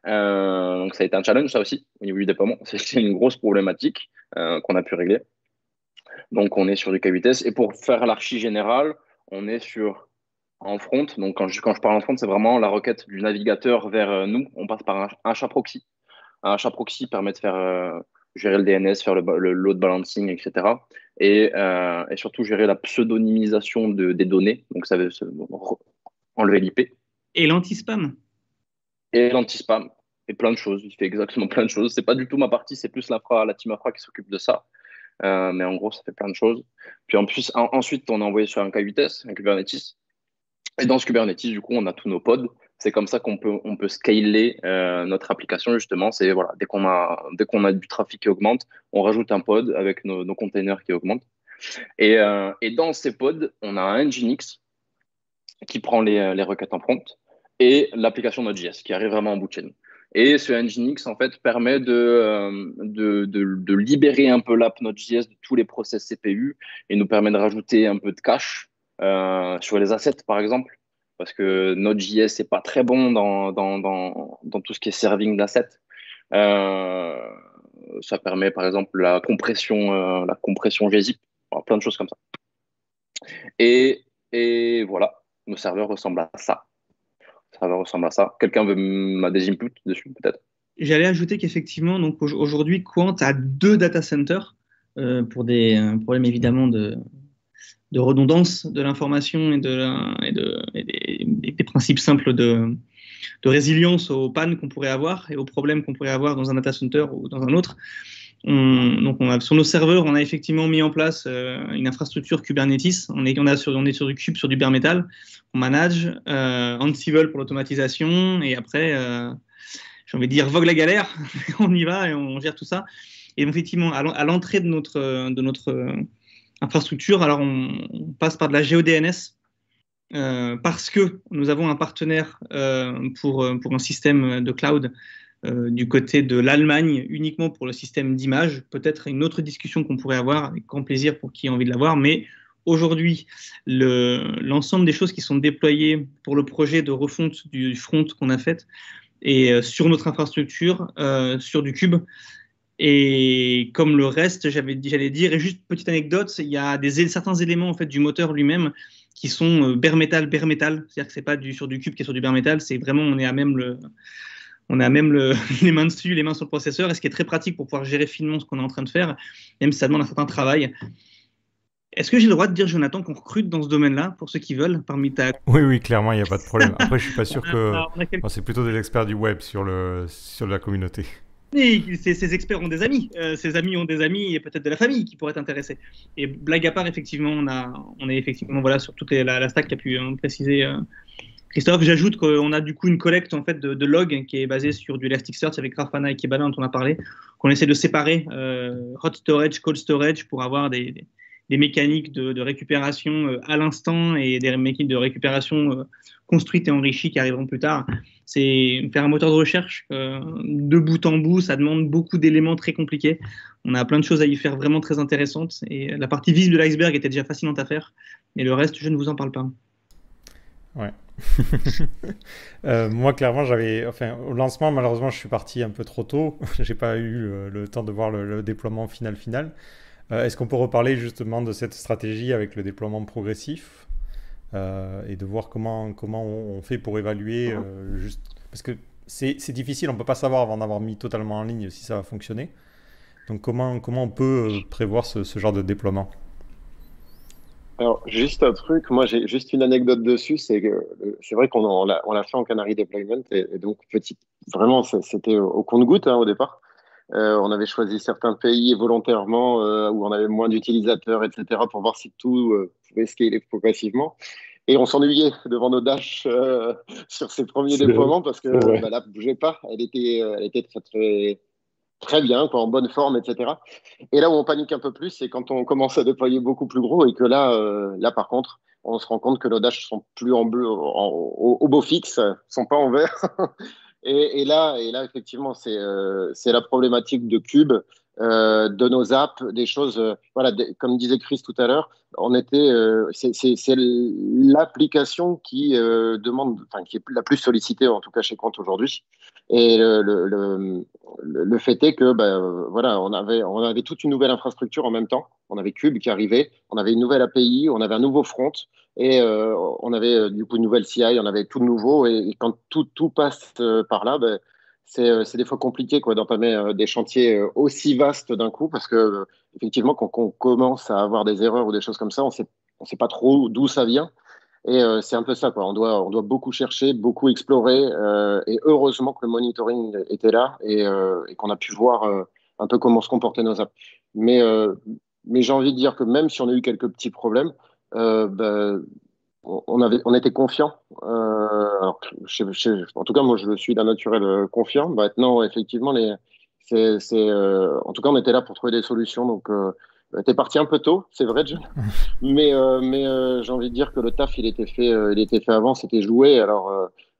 Donc, ça a été un challenge, ça aussi, au niveau du déploiement. C'est une grosse problématique qu'on a pu régler. Donc, on est sur du K8s. Et pour faire l'archi générale, on est en front. Donc, quand je parle en front, c'est vraiment la requête du navigateur vers nous. On passe par un HAProxy. Un HAProxy permet de faire gérer le DNS, faire le load balancing, etc. Et surtout gérer la pseudonymisation des données. Donc, ça veut enlever l'IP. Et l'anti-spam. Et l'anti-spam. Et plein de choses. Il fait exactement plein de choses. C'est pas du tout ma partie, c'est plus la team Infra qui s'occupe de ça. Mais en gros, ça fait plein de choses. Puis ensuite, on est envoyé sur un K8s, un Kubernetes. Et dans ce Kubernetes, du coup, on a tous nos pods. C'est comme ça qu'on peut scaler notre application, justement. C'est dès qu'on a du trafic qui augmente, on rajoute un pod avec nos containers qui augmentent. Et dans ces pods, on a un Nginx qui prend les requêtes en front et l'application Node.js qui arrive vraiment en bout de chaîne. Et ce Nginx, en fait, permet de libérer un peu l'app Node.js de tous les process CPU et nous permet de rajouter un peu de cache sur les assets, par exemple, parce que Node.js n'est pas très bon dans tout ce qui est serving d'assets. Ça permet, par exemple, la compression gzip, voilà, plein de choses comme ça. Et voilà, nos serveurs ressemblent à ça. Quelqu'un m'a des inputs dessus, peut-être? J'allais ajouter qu'effectivement, donc aujourd'hui, Quant a 2 data centers pour des problèmes évidemment de redondance de l'information et des principes simples de résilience aux pannes qu'on pourrait avoir et aux problèmes qu'on pourrait avoir dans un data center ou dans un autre. Sur nos serveurs, on a effectivement mis en place une infrastructure Kubernetes. On est sur du Kube, sur du bare metal. On manage Ansible pour l'automatisation et après, j'ai envie de dire vogue la galère. On y va et on gère tout ça. Et effectivement, à l'entrée de notre infrastructure, alors on passe par de la GeoDNS parce que nous avons un partenaire pour un système de cloud du côté de l'Allemagne uniquement pour le système d'image. Peut-être une autre discussion qu'on pourrait avoir avec grand plaisir pour qui a envie de l'avoir, mais aujourd'hui, l'ensemble des choses qui sont déployées pour le projet de refonte du front qu'on a fait et sur notre infrastructure, sur du Cube. Et comme le reste, j'allais dire, et juste petite anecdote, il y a certains éléments en fait, du moteur lui-même qui sont bare metal, c'est-à-dire que c'est pas sur du Cube qui est sur du bare metal, c'est vraiment, on a même les mains dessus, les mains sur le processeur, et ce qui est très pratique pour pouvoir gérer finement ce qu'on est en train de faire, même si ça demande un certain travail. Est-ce que j'ai le droit de dire, Jonathan, qu'on recrute dans ce domaine-là, pour ceux qui veulent, parmi ta... Oui, clairement, il n'y a pas de problème. Après, je ne suis pas sûr que... c'est plutôt des experts du web sur la communauté. Et ces experts ont des amis, ces amis ont des amis et peut-être de la famille qui pourraient être intéressés. Et blague à part, effectivement, on est effectivement voilà, sur toute la stack qu'a pu préciser Christophe. J'ajoute qu'on a du coup une collecte en fait, de logs qui est basée sur du Elasticsearch avec Grafana et Kibana dont on a parlé, qu'on essaie de séparer hot storage, cold storage pour avoir des mécaniques de récupération à l'instant et des mécaniques de récupération construites et enrichies qui arriveront plus tard. C'est faire un moteur de recherche de bout en bout, ça demande beaucoup d'éléments très compliqués. On a plein de choses à y faire vraiment très intéressantes et la partie visible de l'iceberg était déjà fascinante à faire, mais le reste, je ne vous en parle pas. Ouais. Moi, clairement, au lancement, malheureusement, je suis parti un peu trop tôt. J'ai pas eu le temps de voir le déploiement final. Est-ce qu'on peut reparler justement de cette stratégie avec le déploiement progressif et de voir comment on fait pour évaluer parce que c'est difficile, on peut pas savoir avant d'avoir mis totalement en ligne si ça va fonctionner. Donc comment on peut prévoir ce genre de déploiement? Alors, juste un truc, moi j'ai juste une anecdote dessus, c'est que c'est vrai qu'on l'a fait en Canary Deployment et donc vraiment c'était au compte-gouttes au départ. On avait choisi certains pays volontairement où on avait moins d'utilisateurs, etc., pour voir si tout pouvait scaler progressivement. Et on s'ennuyait devant nos dashs sur ces premiers déploiements parce que l'app ne bougeait pas. Elle était très, très, très bien, quoi, en bonne forme, etc. Et là où on panique un peu plus, c'est quand on commence à déployer beaucoup plus gros et que là par contre, on se rend compte que nos dashs sont plus en bleu, au beau fixe, sont pas en vert. Et là, effectivement, c'est la problématique de Cube, de nos apps, des choses. Voilà, comme disait Chris tout à l'heure, c'est l'application qui demande, enfin, qui est la plus sollicitée, en tout cas chez Quant aujourd'hui. Et le fait est que, voilà, on avait toute une nouvelle infrastructure en même temps. On avait Cube qui arrivait, on avait une nouvelle API, on avait un nouveau front. Et on avait du coup une nouvelle CI, on avait tout de nouveau. Et quand tout passe par là, c'est des fois compliqué quoi, d'entamer des chantiers aussi vastes d'un coup parce que effectivement, quand on commence à avoir des erreurs ou des choses comme ça, on sait pas trop d'où ça vient. Et c'est un peu ça, quoi. On doit beaucoup chercher, beaucoup explorer. Et heureusement que le monitoring était là et qu'on a pu voir un peu comment se comportaient nos apps. Mais j'ai envie de dire que même si on a eu quelques petits problèmes, on était confiant. En tout cas, moi, je suis d'un naturel confiant. Maintenant, effectivement, en tout cas, on était là pour trouver des solutions. Donc, t'es parti un peu tôt, c'est vrai, John. Mais j'ai envie de dire que le taf, il était fait avant, c'était joué. Alors,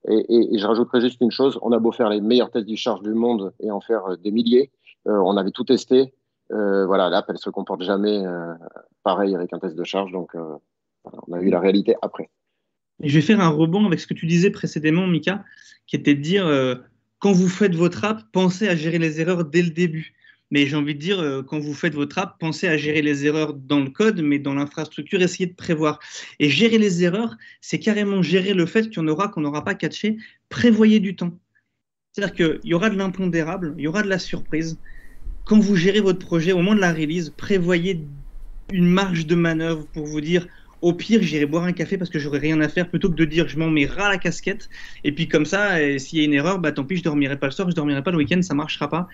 et je rajouterais juste une chose, on a beau faire les meilleurs tests de charge du monde et en faire des milliers, on avait tout testé. Voilà, l'app, elle se comporte jamais pareil avec un test de charge. Donc, voilà, On a vu la réalité après. Et je vais faire un rebond avec ce que tu disais précédemment, Mika, qui était de dire quand vous faites votre app, pensez à gérer les erreurs dès le début. Mais j'ai envie de dire, quand vous faites votre app, pensez à gérer les erreurs dans le code, mais dans l'infrastructure, essayez de prévoir. Et gérer les erreurs, c'est carrément gérer le fait qu'il y en aura, qu'on n'aura pas catché. Prévoyez du temps. C'est-à-dire qu'il y aura de l'impondérable, il y aura de la surprise. Quand vous gérez votre projet, au moment de la release, prévoyez une marge de manœuvre pour vous dire au pire, j'irai boire un café parce que j'aurai rien à faire plutôt que de dire je m'en mets ras la casquette. Et puis comme ça, s'il y a une erreur, bah, tant pis, je dormirai pas le soir, je dormirai pas le week-end, ça marchera pas.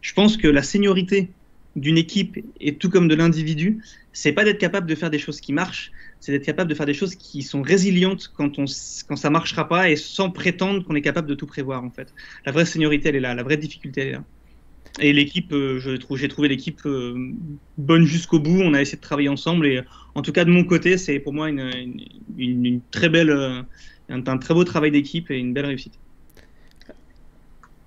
Je pense que la seniorité d'une équipe et tout comme de l'individu, c'est pas d'être capable de faire des choses qui marchent, c'est d'être capable de faire des choses qui sont résilientes quand ça marchera pas et sans prétendre qu'on est capable de tout prévoir en fait. La vraie seniorité, elle est là, la vraie difficulté, elle est là. Et l'équipe, j'ai trouvé l'équipe bonne jusqu'au bout. On a essayé de travailler ensemble. Et en tout cas, de mon côté, c'est pour moi une très belle, un très beau travail d'équipe et une belle réussite.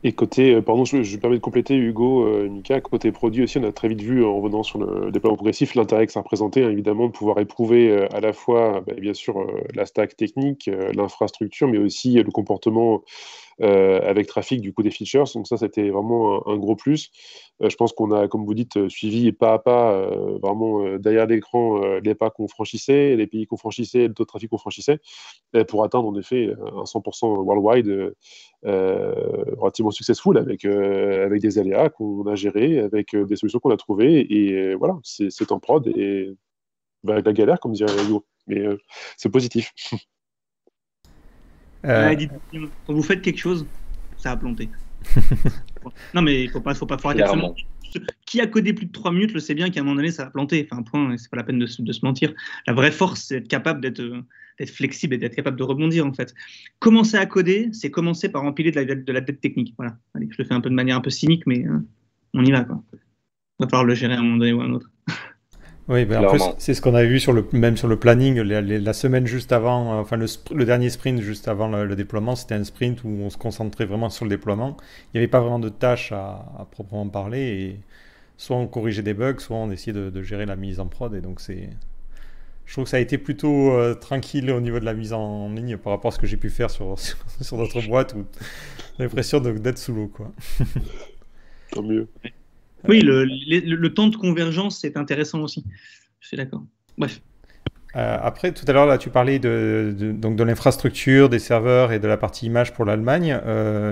Et côté, pardon, je me permets de compléter, Hugo, Mika, côté produit aussi, on a très vite vu, en revenant sur le déploiement progressif, l'intérêt que ça représentait, hein, évidemment, de pouvoir éprouver à la fois, bien sûr, la stack technique, l'infrastructure, mais aussi le comportement avec trafic du coup des features. Donc ça, c'était vraiment un gros plus. Je pense qu'on a, comme vous dites, suivi pas à pas, vraiment derrière l'écran, les pas qu'on franchissait, les pays qu'on franchissait, le taux de trafic qu'on franchissait, pour atteindre en effet un 100% worldwide relativement successful avec des aléas qu'on a gérés, avec des solutions qu'on a trouvées. Et voilà, c'est en prod et avec la galère, comme dirait Hugo. Mais c'est positif. Quand vous faites quelque chose, ça a planté. Non, mais il faut pas arrêter. Qui a codé plus de 3 minutes le sait bien qu'à un moment donné, ça va planter. Enfin, point, c'est pas la peine de se mentir. La vraie force, c'est d'être capable d'être flexible et d'être capable de rebondir, en fait. Commencer à coder, c'est commencer par empiler de la dette technique. Voilà. Allez, je le fais un peu de manière un peu cynique, mais on y va, quoi. Il va falloir le gérer à un moment donné ou à un autre. Oui, ben en plus, c'est ce qu'on avait vu même sur le planning, la semaine juste avant, enfin le dernier sprint juste avant le déploiement, c'était un sprint où on se concentrait vraiment sur le déploiement. Il n'y avait pas vraiment de tâches à proprement parler, et soit on corrigeait des bugs, soit on essayait de gérer la mise en prod, et donc je trouve que ça a été plutôt tranquille au niveau de la mise en ligne par rapport à ce que j'ai pu faire sur d'autres boîtes où j'ai l'impression d'être sous l'eau, quoi. Tant mieux. Oui, le temps de convergence, c'est intéressant aussi. Je suis d'accord. Bref. Après, tout à l'heure, là, tu parlais donc de l'infrastructure, des serveurs et de la partie image pour l'Allemagne.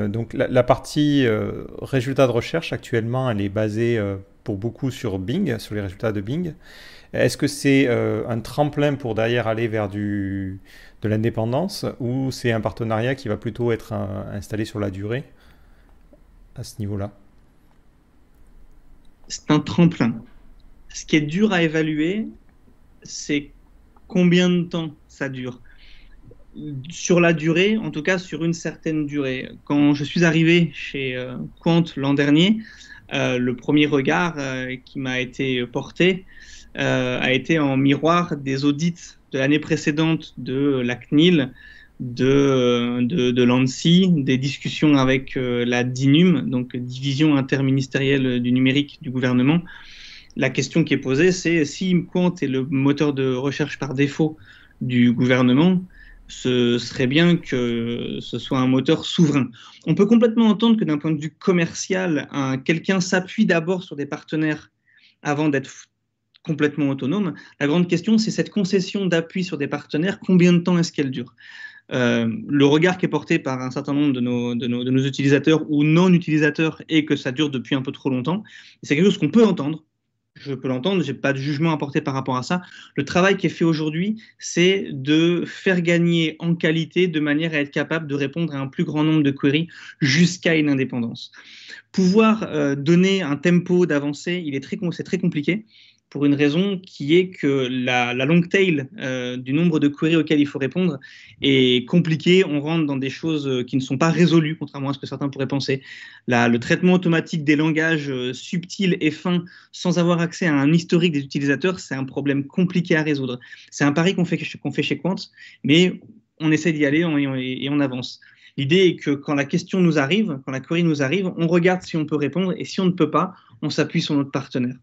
Donc, la partie résultats de recherche, actuellement, elle est basée pour beaucoup sur Bing, sur les résultats de Bing. Est-ce que c'est un tremplin pour derrière aller vers de l'indépendance, ou c'est un partenariat qui va plutôt être installé sur la durée à ce niveau-là? C'est un tremplin. Ce qui est dur à évaluer, c'est combien de temps ça dure. Sur la durée, en tout cas sur une certaine durée. Quand je suis arrivé chez Quant l'an dernier, le premier regard qui m'a été porté a été en miroir des audits de l'année précédente de la CNIL, de l'ANSSI, des discussions avec la DINUM, donc Division interministérielle du numérique du gouvernement. La question qui est posée, c'est si Quant est le moteur de recherche par défaut du gouvernement, ce serait bien que ce soit un moteur souverain. On peut complètement entendre que d'un point de vue commercial, quelqu'un s'appuie d'abord sur des partenaires avant d'être complètement autonome. La grande question, c'est cette concession d'appui sur des partenaires, combien de temps est-ce qu'elle dure ? Le regard qui est porté par un certain nombre de nos utilisateurs ou non-utilisateurs est que ça dure depuis un peu trop longtemps. C'est quelque chose qu'on peut entendre. Je peux l'entendre, je n'ai pas de jugement à porter par rapport à ça. Le travail qui est fait aujourd'hui, c'est de faire gagner en qualité de manière à être capable de répondre à un plus grand nombre de queries jusqu'à une indépendance. Pouvoir donner un tempo d'avancée, c'est très compliqué, pour une raison qui est que la long tail du nombre de queries auxquelles il faut répondre est compliquée. On rentre dans des choses qui ne sont pas résolues, contrairement à ce que certains pourraient penser. Le traitement automatique des langages subtils et fins sans avoir accès à un historique des utilisateurs, c'est un problème compliqué à résoudre. C'est un pari qu'on fait chez Quant, mais on essaie d'y aller et on avance. L'idée est que quand la question nous arrive, quand la query nous arrive, on regarde si on peut répondre, et si on ne peut pas, on s'appuie sur notre partenaire.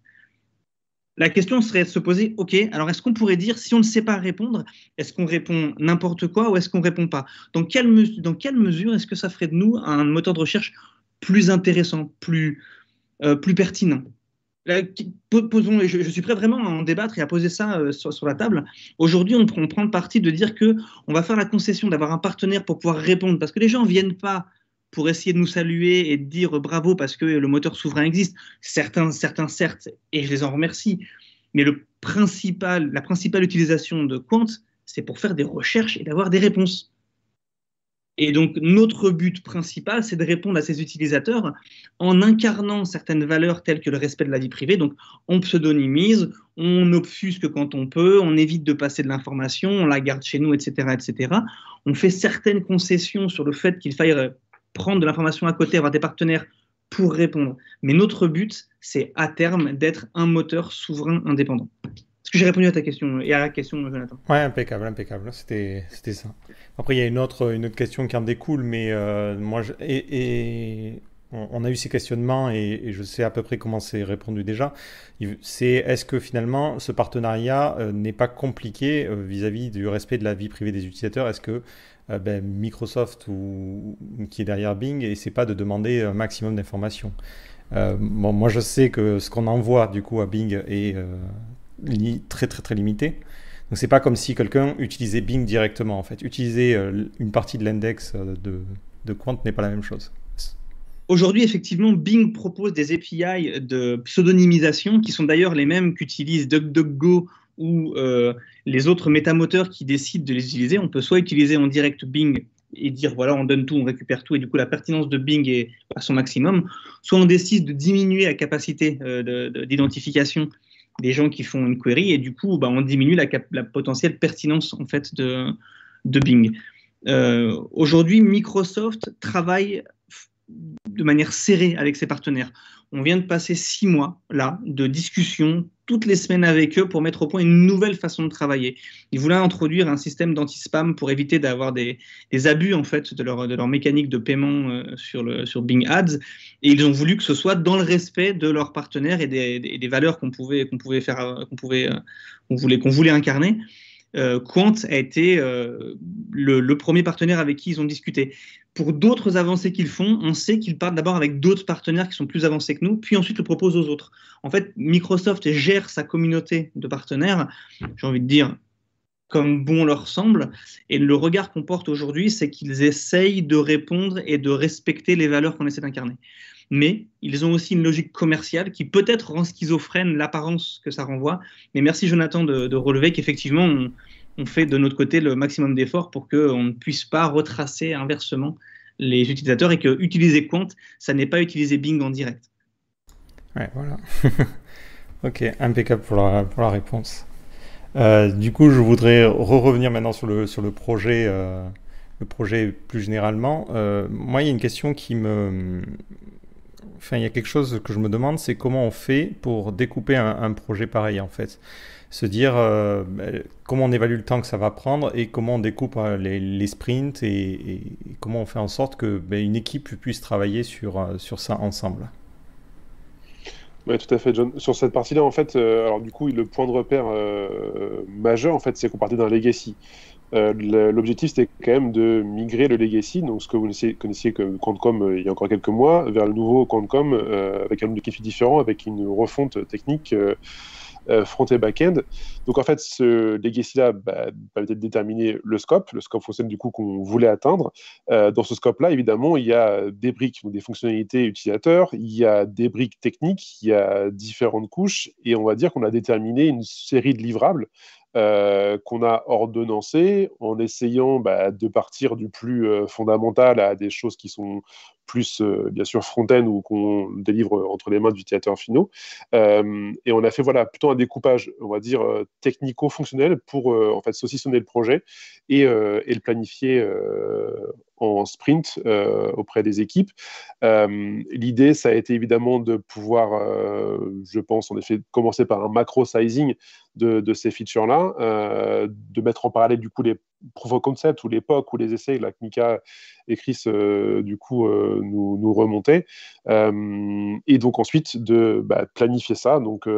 La question serait de se poser, OK, alors est-ce qu'on pourrait dire, si on ne sait pas répondre, est-ce qu'on répond n'importe quoi ou est-ce qu'on ne répond pas? Dans quelle mesure est-ce que ça ferait de nous un moteur de recherche plus intéressant, plus pertinent? Là, posons, je suis prêt vraiment à en débattre et à poser ça sur la table. Aujourd'hui, on prend le parti de dire qu'on va faire la concession d'avoir un partenaire pour pouvoir répondre, parce que les gens ne viennent pas pour essayer de nous saluer et de dire bravo parce que le moteur souverain existe. Certains certes, et je les en remercie, mais la principale utilisation de Quant, c'est pour faire des recherches et d'avoir des réponses. Et donc, notre but principal, c'est de répondre à ces utilisateurs en incarnant certaines valeurs telles que le respect de la vie privée. Donc, on pseudonymise, on obfusque quand on peut, on évite de passer de l'information, on la garde chez nous, etc., etc. On fait certaines concessions sur le fait qu'il faille prendre de l'information à côté, avoir des partenaires pour répondre. Mais notre but, c'est à terme d'être un moteur souverain indépendant. Est-ce que j'ai répondu à ta question et à la question, Jonathan? Ouais, impeccable. C'était ça. Après, il y a une autre question qui en découle, mais on a eu ces questionnements et je sais à peu près comment c'est répondu déjà. C'est est-ce que finalement ce partenariat n'est pas compliqué vis-à-vis du respect de la vie privée des utilisateurs? Est-ce que Microsoft ou qui est derrière Bing essaie pas de demander un maximum d'informations? Moi, je sais que ce qu'on envoie du coup à Bing est très très très limité. Donc c'est pas comme si quelqu'un utilisait Bing directement en fait. Utiliser une partie de l'index de Quant n'est pas la même chose. Aujourd'hui, effectivement, Bing propose des API de pseudonymisation qui sont d'ailleurs les mêmes qu'utilisent DuckDuckGo ou les autres métamoteurs qui décident de les utiliser. On peut soit utiliser en direct Bing et dire voilà, on donne tout, on récupère tout, et du coup la pertinence de Bing est à son maximum, soit on décide de diminuer la capacité d'identification des gens qui font une query, et du coup on diminue la potentielle pertinence en fait de Bing. Aujourd'hui, Microsoft travaille de manière serrée avec ses partenaires. On vient de passer 6 mois là de discussions toutes les semaines avec eux pour mettre au point une nouvelle façon de travailler. Ils voulaient introduire un système d'anti-spam pour éviter d'avoir des abus en fait de leur mécanique de paiement sur Bing Ads, et ils ont voulu que ce soit dans le respect de leurs partenaires et des valeurs qu'on voulait incarner. Quant a été le premier partenaire avec qui ils ont discuté. Pour d'autres avancées qu'ils font, on sait qu'ils partent d'abord avec d'autres partenaires qui sont plus avancés que nous, puis ensuite le proposent aux autres. En fait, Microsoft gère sa communauté de partenaires, j'ai envie de dire, comme bon leur semble, et le regard qu'on porte aujourd'hui, c'est qu'ils essayent de répondre et de respecter les valeurs qu'on essaie d'incarner. Mais ils ont aussi une logique commerciale qui peut-être rend schizophrène l'apparence que ça renvoie. Mais merci Jonathan de relever qu'effectivement, on fait de notre côté le maximum d'efforts pour qu'on ne puisse pas retracer inversement les utilisateurs, et que utiliser Quant, ça n'est pas utiliser Bing en direct. Ouais, voilà. Ok, impeccable pour la réponse. Du coup, je voudrais revenir maintenant sur le projet plus généralement. Moi, il y a une question Enfin, il y a quelque chose que je me demande, c'est comment on fait pour découper un projet pareil en fait. Se dire comment on évalue le temps que ça va prendre et comment on découpe les sprints et comment on fait en sorte que une équipe puisse travailler sur ça ensemble. Oui, tout à fait, John. Sur cette partie-là, en fait, alors du coup, le point de repère majeur, en fait, c'est qu'on partait d'un legacy. L'objectif, c'était quand même de migrer le legacy, donc ce que vous connaissiez comme Quantcom il y a encore quelques mois, vers le nouveau Quantcom avec un objectif différent, avec une refonte technique front et back-end. Donc en fait, ce legacy-là permettait de déterminer le scope fonctionnel du coup qu'on voulait atteindre. Dans ce scope-là, évidemment, il y a des briques, donc des fonctionnalités utilisateurs, il y a des briques techniques, il y a différentes couches, et on va dire qu'on a déterminé une série de livrables qu'on a ordonnancé en essayant de partir du plus fondamental à des choses qui sont plus bien sûr front-end ou qu'on délivre entre les mains d'utilisateurs finaux. Et on a fait plutôt un découpage, on va dire, technico-fonctionnel pour en fait saucissonner le projet et le planifier en sprint auprès des équipes. L'idée, ça a été évidemment de pouvoir, je pense, en effet, commencer par un macro-sizing, de ces features-là, de mettre en parallèle du coup les proof of concept ou les POC ou les essais là, que Mika et Chris du coup nous remontaient. Et donc ensuite de planifier ça, donc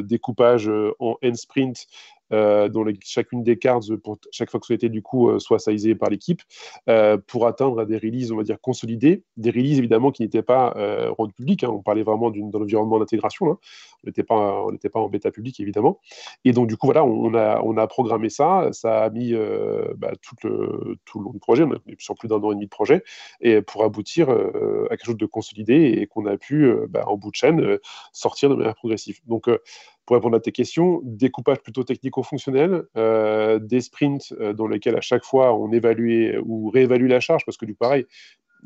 découpage en end sprint dont chacune des cartes, pour chaque fonctionnalité, du coup, soit sizée par l'équipe, pour atteindre des releases, on va dire, consolidées. Des releases, évidemment, qui n'étaient pas rendues publiques. Hein. On parlait vraiment d'un environnement d'intégration. Hein. On n'était pas en bêta publique, évidemment. Et donc, du coup, voilà, on a programmé ça. Ça a mis tout le long du projet. On est sur plus d'un an et demi de projet. Et pour aboutir à quelque chose de consolidé et qu'on a pu, en bout de chaîne, sortir de manière progressive. Donc, pour répondre à tes questions, découpage plutôt technico-fonctionnel, des sprints dans lesquels à chaque fois on évaluait ou réévalue la charge, parce que du pareil,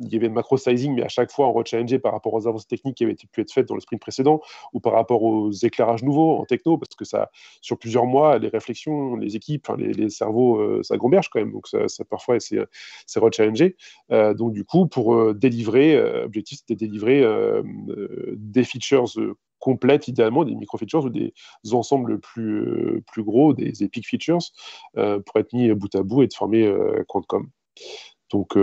il y avait le macro sizing, mais à chaque fois on rechallengeait par rapport aux avancées techniques qui avaient pu être faites dans le sprint précédent, ou par rapport aux éclairages nouveaux en techno, parce que ça, sur plusieurs mois, les réflexions, les équipes, les cerveaux, ça gamberge quand même, donc ça parfois c'est rechallengé. Donc du coup, pour délivrer, l'objectif c'était de délivrer des features complètes, idéalement, des micro-features ou des ensembles plus gros, des epic features, pour être mis bout à bout et de former Quantcom. Donc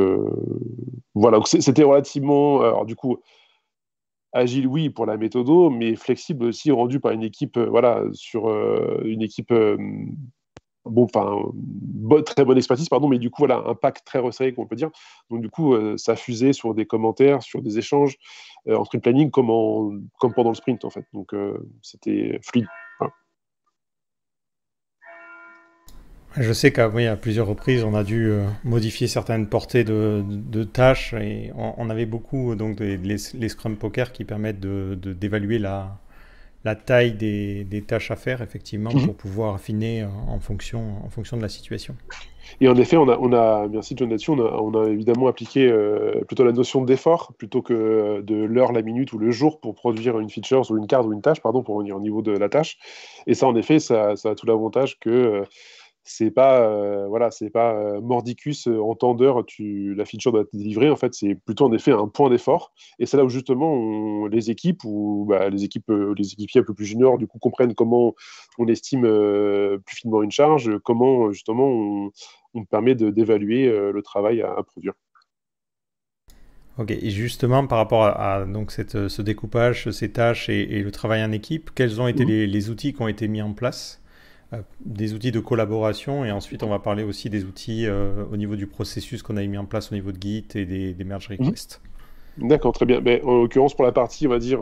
voilà, c'était relativement, alors du coup, agile oui pour la méthodo, mais flexible aussi rendu par une équipe, sur une équipe très bonne expertise, pardon, mais du coup, voilà, un pack très resserré, qu'on peut dire. Donc, du coup, ça fusait sur des commentaires, sur des échanges en sprint planning, comme pendant le sprint, en fait. Donc, c'était fluide. Voilà. Je sais qu'à plusieurs reprises, on a dû modifier certaines portées de tâches et on avait beaucoup donc les Scrum Poker qui permettent d'évaluer la taille des tâches à faire, effectivement, pour pouvoir affiner en fonction de la situation. Et en effet, merci John là-dessus, on a évidemment appliqué plutôt la notion d'effort plutôt que de l'heure, la minute ou le jour pour produire une feature ou une carte ou une tâche, pardon, pour revenir au niveau de la tâche. Et ça, en effet, ça a tout l'avantage que c'est pas mordicus en temps d'heure la feature doit être délivrée. En fait, c'est plutôt en effet un point d'effort, et c'est là où justement les équipes ou les équipiers un peu plus juniors du coup comprennent comment on estime plus finement une charge, comment justement on permet d'évaluer le travail à produire. Ok, et justement par rapport à donc ce découpage, ces tâches et le travail en équipe, quels ont été les outils qui ont été mis en place? Des outils de collaboration, et ensuite on va parler aussi des outils au niveau du processus qu'on a mis en place au niveau de Git et des merge requests. D'accord, très bien. Mais en l'occurrence, pour la partie, on va dire,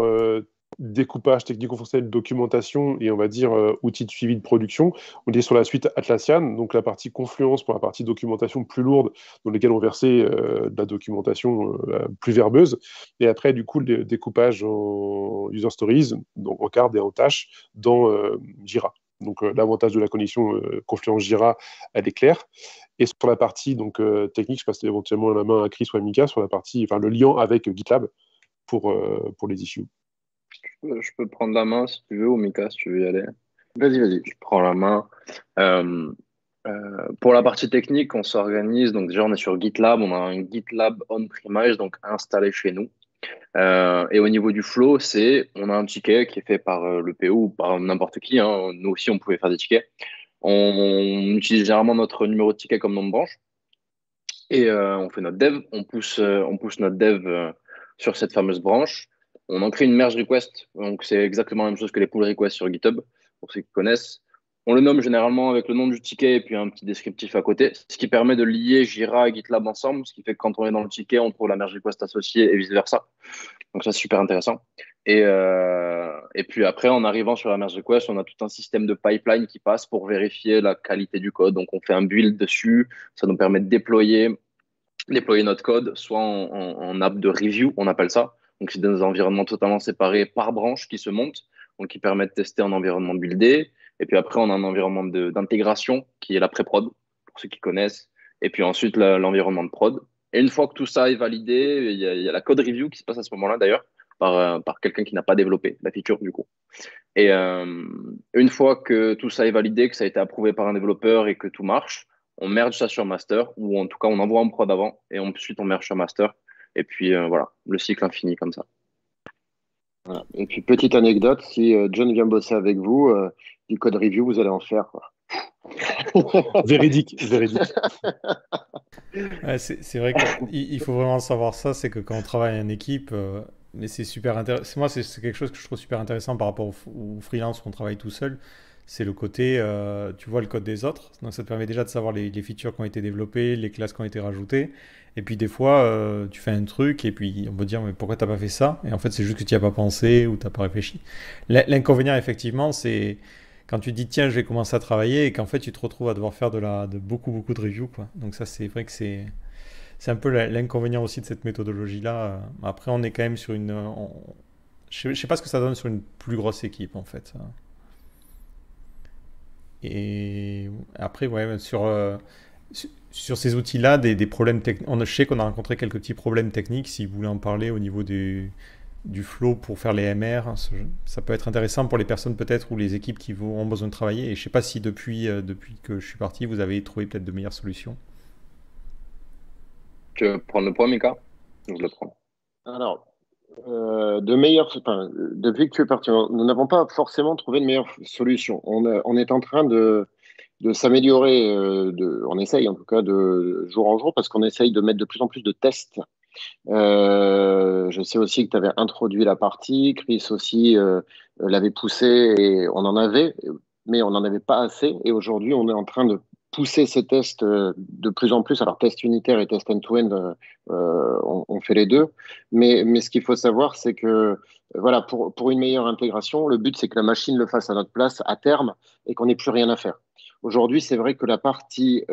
découpage technico-fonctionnel, documentation et on va dire outils de suivi de production, on est sur la suite Atlassian, donc la partie Confluence pour la partie documentation plus lourde, dans laquelle on versait de la documentation plus verbeuse, et après du coup le découpage en user stories, donc en cartes et en tâches dans Jira. Donc l'avantage de la connexion Confluence Jira, elle est claire. Et sur la partie donc technique, je passe éventuellement la main à Chris ou à Mika sur la partie, le lien avec GitLab pour les issues. Je peux prendre la main si tu veux, ou Mika si tu veux y aller. Vas-y. Je prends la main. Pour la partie technique, on s'organise. Donc déjà, on est sur GitLab. On a un GitLab on-premise, donc installé chez nous. Et au niveau du flow, on a un ticket qui est fait par le PO ou par n'importe qui. Hein. Nous aussi, on pouvait faire des tickets. On utilise généralement notre numéro de ticket comme nom de branche. Et on fait notre dev. On pousse notre dev sur cette fameuse branche. On en crée une merge request. Donc, c'est exactement la même chose que les pull requests sur GitHub, pour ceux qui connaissent. On le nomme généralement avec le nom du ticket et puis un petit descriptif à côté, ce qui permet de lier Jira et GitLab ensemble, ce qui fait que quand on est dans le ticket, on trouve la merge request associée et vice-versa. Donc ça, c'est super intéressant. Et puis après, en arrivant sur la merge request, on a tout un système de pipeline qui passe pour vérifier la qualité du code. Donc on fait un build dessus, ça nous permet de déployer notre code, soit en app de review, on appelle ça. Donc c'est des environnements totalement séparés par branche qui se montent, donc qui permettent de tester en environnement buildé. Et puis après, on a un environnement d'intégration qui est la pré-prod, pour ceux qui connaissent. Et puis ensuite, l'environnement de prod. Et une fois que tout ça est validé, il y a la code review qui se passe à ce moment-là d'ailleurs, par quelqu'un qui n'a pas développé la feature du coup. Et une fois que tout ça est validé, que ça a été approuvé par un développeur et que tout marche, on merge ça sur master, ou en tout cas on envoie en prod avant, et ensuite on merge sur master. Et puis voilà, le cycle infini comme ça. Voilà. Et puis, petite anecdote, si John vient bosser avec vous, du code review, vous allez en faire, quoi. Véridique. Ouais, c'est vrai qu'il faut vraiment savoir ça, c'est que quand on travaille en équipe, mais c'est super intéressant. Moi, c'est quelque chose que je trouve super intéressant par rapport au freelance où on travaille tout seul. C'est le côté, tu vois le code des autres, donc ça te permet déjà de savoir les features qui ont été développées, les classes qui ont été rajoutées. Et puis des fois, tu fais un truc et puis on peut dire mais pourquoi t'as pas fait ça? Et en fait, c'est juste que tu n'y as pas pensé ou t'as pas réfléchi. L'inconvénient, effectivement, c'est quand tu te dis tiens, je vais commencer à travailler et qu'en fait tu te retrouves à devoir faire de beaucoup de reviews, quoi. Donc ça, c'est vrai que c'est un peu l'inconvénient aussi de cette méthodologie-là. Après, on est quand même sur je sais pas ce que ça donne sur une plus grosse équipe, en fait. Et après, ouais, sur ces outils-là, des problèmes techniques. Je sais qu'on a rencontré quelques petits problèmes techniques. Si vous voulez en parler au niveau du flow pour faire les MR, ça peut être intéressant pour les personnes peut-être ou les équipes qui ont besoin de travailler. Et je ne sais pas si depuis que je suis parti, vous avez trouvé peut-être de meilleures solutions. Tu veux prendre le point, Mika? Je le prends. Alors, depuis que tu es parti, nous n'avons pas forcément trouvé de meilleure solution. On est en train de s'améliorer, on essaye en tout cas de jour en jour parce qu'on essaye de mettre de plus en plus de tests. Je sais aussi que tu avais introduit la partie, Chris aussi l'avait poussé et on en avait, mais on n'en avait pas assez. Et aujourd'hui, on est en train de pousser ces tests de plus en plus. Alors, test unitaire et test end-to-end, on fait les deux. Mais ce qu'il faut savoir, c'est que voilà, pour une meilleure intégration, le but, c'est que la machine le fasse à notre place à terme et qu'on n'ait plus rien à faire. Aujourd'hui, c'est vrai que la partie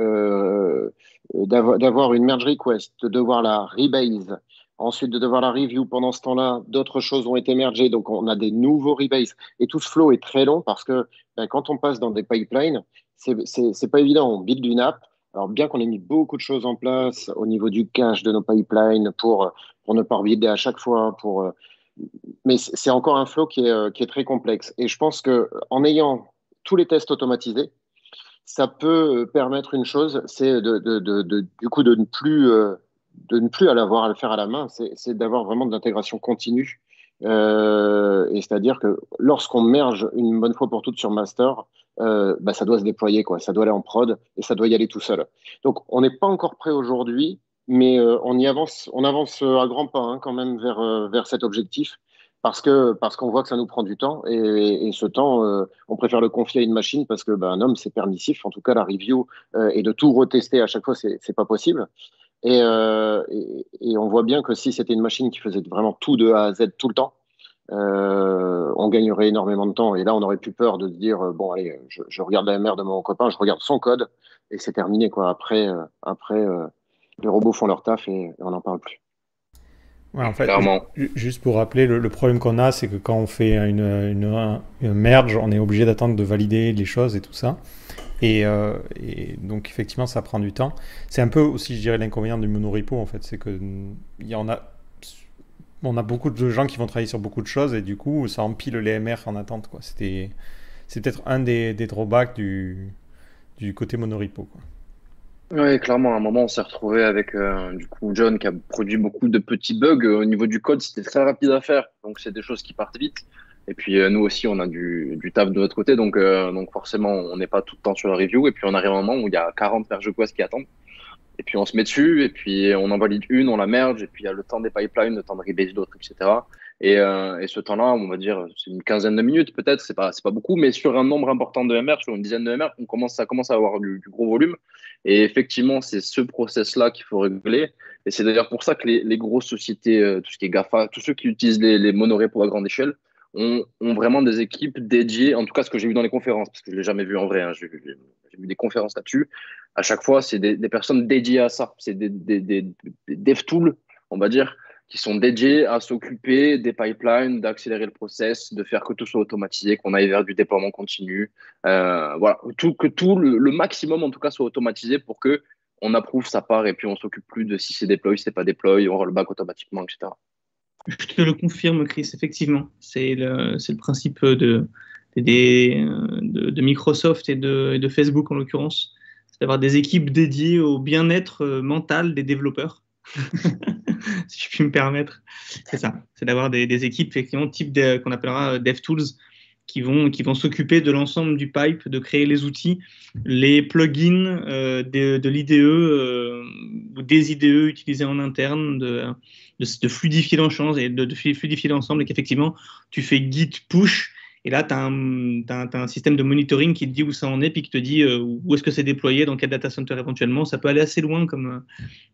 d'avoir une merge request, de devoir la rebase, ensuite de devoir la review pendant ce temps-là, d'autres choses ont été mergées, donc on a des nouveaux rebases. Et tout ce flow est très long parce que quand on passe dans des pipelines, c'est pas évident. On build une app. Alors, bien qu'on ait mis beaucoup de choses en place au niveau du cache de nos pipelines pour ne pas builder à chaque fois, mais c'est encore un flow qui est très complexe. Et je pense que en ayant tous les tests automatisés, ça peut permettre une chose, c'est du coup de ne plus avoir à le faire à la main, c'est d'avoir vraiment de l'intégration continue. Et c'est-à-dire que lorsqu'on merge une bonne fois pour toutes sur master, ça doit se déployer, quoi. Ça doit aller en prod et ça doit y aller tout seul. Donc, on n'est pas encore prêt aujourd'hui, mais on avance à grands pas quand même vers cet objectif parce qu'on voit que ça nous prend du temps et ce temps, on préfère le confier à une machine parce que un homme, c'est permissif. En tout cas, la review et de tout retester à chaque fois, c'est pas possible. Et on voit bien que si c'était une machine qui faisait vraiment tout de A à Z tout le temps, on gagnerait énormément de temps. Et là, on aurait plus peur de se dire bon, allez, je regarde la MR de mon copain, je regarde son code et c'est terminé, quoi. Après, les robots font leur taf et on n'en parle plus. Ouais, en fait, juste pour rappeler, le problème qu'on a, c'est que quand on fait une merge, on est obligé d'attendre de valider les choses et tout ça. Et donc, effectivement, ça prend du temps. C'est un peu aussi, je dirais, l'inconvénient du monorepo, en fait. C'est que on a beaucoup de gens qui vont travailler sur beaucoup de choses et du coup, ça empile les MR en attente, quoi. C'est peut-être un des drawbacks du côté monorepo, quoi. Oui, clairement, à un moment, on s'est retrouvé avec du coup John qui a produit beaucoup de petits bugs au niveau du code. C'était très rapide à faire, donc c'est des choses qui partent vite. Et puis nous aussi, on a du taf de notre côté, donc forcément, on n'est pas tout le temps sur la review. Et puis on arrive à un moment où il y a 40 merge requests qui attendent. Et puis on se met dessus, et puis on en valide une, on la merge, et puis il y a le temps des pipelines, le temps de rebase d'autres, etc. Et ce temps-là, on va dire, c'est une quinzaine de minutes peut-être, c'est pas beaucoup, mais sur un nombre important de MR, sur une dizaine de MR, ça commence à avoir du gros volume. Et effectivement, c'est ce process-là qu'il faut régler. Et c'est d'ailleurs pour ça que les grosses sociétés, tout ce qui est GAFA, tous ceux qui utilisent les monorepos à grande échelle, ont vraiment des équipes dédiées, en tout cas ce que j'ai vu dans les conférences, parce que je ne l'ai jamais vu en vrai, hein, j'ai vu des conférences là-dessus. À chaque fois, c'est des personnes dédiées à ça. C'est des dev tools, on va dire, qui sont dédiés à s'occuper des pipelines, d'accélérer le process, de faire que tout soit automatisé, qu'on aille vers du déploiement continu. Voilà, que tout le maximum, en tout cas, soit automatisé pour que on approuve sa part et puis on s'occupe plus de si c'est deploy, si c'est pas deploy, on rollback automatiquement, etc. Je te le confirme, Chris, effectivement. C'est le principe de Microsoft et de Facebook, en l'occurrence. C'est d'avoir des équipes dédiées au bien-être mental des développeurs. si je puis me permettre. C'est ça, c'est d'avoir des équipes effectivement type qu'on appellera DevTools qui vont s'occuper de l'ensemble du pipe, de créer les outils, les plugins de l'IDE ou des IDE utilisés en interne, de fluidifier l'ensemble et de fluidifier l'ensemble, et qu'effectivement tu fais git push. Et là, tu as, un système de monitoring qui te dit où ça en est, puis qui te dit où est-ce que c'est déployé, dans quel data center éventuellement. Ça peut aller assez loin comme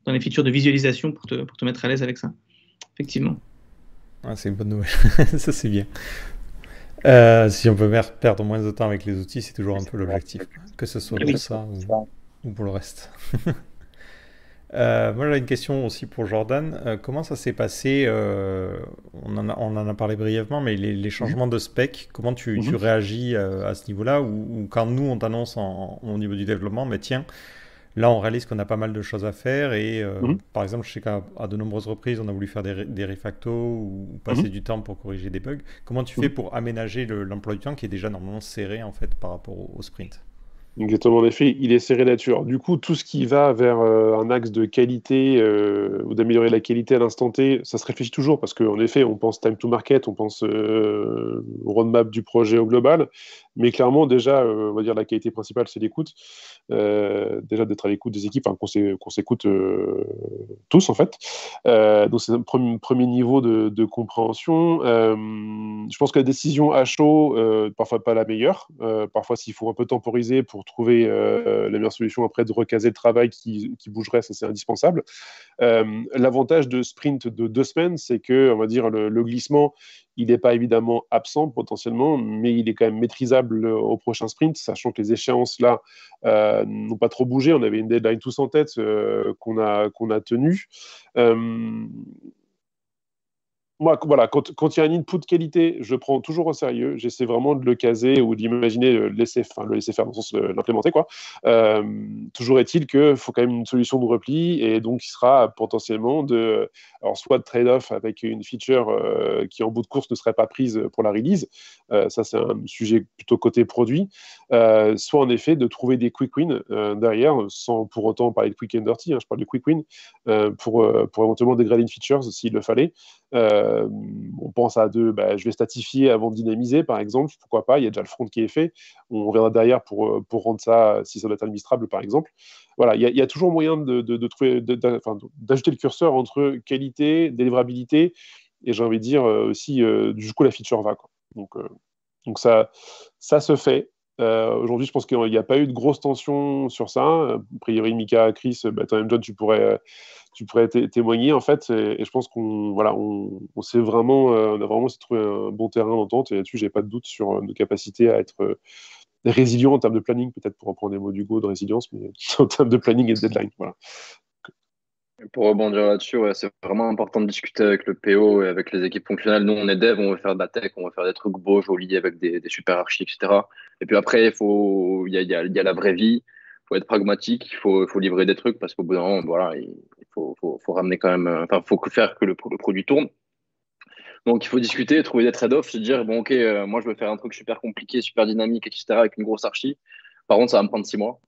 dans les features de visualisation pour te mettre à l'aise avec ça. Effectivement. Ah, c'est une bonne nouvelle. Ça, c'est bien. Si on peut perdre moins de temps avec les outils, c'est toujours un peu l'objectif, que ce soit pour ça ou pour le reste. Moi, j'avais une question aussi pour Jordan. Comment ça s'est passé on en a parlé brièvement, mais les changements de spec, comment tu réagis à ce niveau-là ou quand nous, on t'annonce au niveau du développement, mais tiens, là, on réalise qu'on a pas mal de choses à faire et par exemple, je sais qu'à de nombreuses reprises, on a voulu faire des refactos ou passer du temps pour corriger des bugs. Comment tu fais pour aménager l'emploi du temps qui est déjà normalement serré en fait par rapport au sprint? Exactement, en effet, il est serré là-dessus. Alors, du coup, tout ce qui va vers un axe de qualité ou d'améliorer la qualité à l'instant T, ça se réfléchit toujours parce qu'en effet, on pense time to market, on pense roadmap du projet au global, mais clairement, déjà, on va dire la qualité principale, c'est l'écoute. Déjà d'être à l'écoute des équipes, qu'on s'écoute tous, en fait. Donc, c'est un premier niveau de compréhension. Je pense que la décision à chaud, parfois pas la meilleure. Parfois, s'il faut un peu temporiser pour trouver la meilleure solution après de recaser le travail qui bougerait, ça c'est indispensable. L'avantage de sprint de 2 semaines, c'est que, on va dire, le glissement, il n'est pas évidemment absent potentiellement, mais il est quand même maîtrisable au prochain sprint, sachant que les échéances là n'ont pas trop bougé. On avait une deadline tous en tête qu'on a tenue. Moi, voilà, quand il y a un input de qualité, je prends toujours au sérieux. J'essaie vraiment de le caser ou d'imaginer le laisser faire dans le sens l'implémenter, quoi. Toujours est-il qu'il faut quand même une solution de repli et donc il sera potentiellement alors soit de trade-off avec une feature qui en bout de course ne serait pas prise pour la release. Ça, c'est un sujet plutôt côté produit. Soit en effet de trouver des quick wins derrière, sans pour autant parler de quick and dirty. Je parle de quick wins pour éventuellement dégrader une feature s'il le fallait. On pense à je vais statifier avant de dynamiser, par exemple, pourquoi pas, il y a déjà le front qui est fait, on verra derrière pour rendre ça, si ça doit être administrable, par exemple. Voilà, il y a toujours moyen de trouver, d'ajouter le curseur entre qualité, délivrabilité, et j'ai envie de dire aussi jusqu'où la feature va, quoi. Donc ça se fait. Aujourd'hui, je pense qu'il n'y a pas eu de grosse tension sur ça. A priori, Mika, Chris, toi-même, John, tu pourrais témoigner, en fait. Et je pense on a vraiment trouvé un bon terrain d'entente. Et là-dessus, j'ai pas de doute sur nos capacités à être résilient en termes de planning, peut-être pour reprendre les mots d'Hugo de résilience, mais en termes de planning et de deadline. Voilà. Pour rebondir là-dessus, c'est vraiment important de discuter avec le PO et avec les équipes fonctionnelles. Nous, on est dev, on veut faire de la tech, on veut faire des trucs beaux, jolis, avec des super archis, etc. Et puis après, il y a la vraie vie, il faut être pragmatique, il faut livrer des trucs parce qu'au bout d'un moment, voilà, il faut ramener quand même, faut faire que le produit tourne. Donc, il faut discuter, trouver des trade-offs, se dire, bon, ok, moi, je veux faire un truc super compliqué, super dynamique, etc., avec une grosse archi. Par contre, ça va me prendre 6 mois.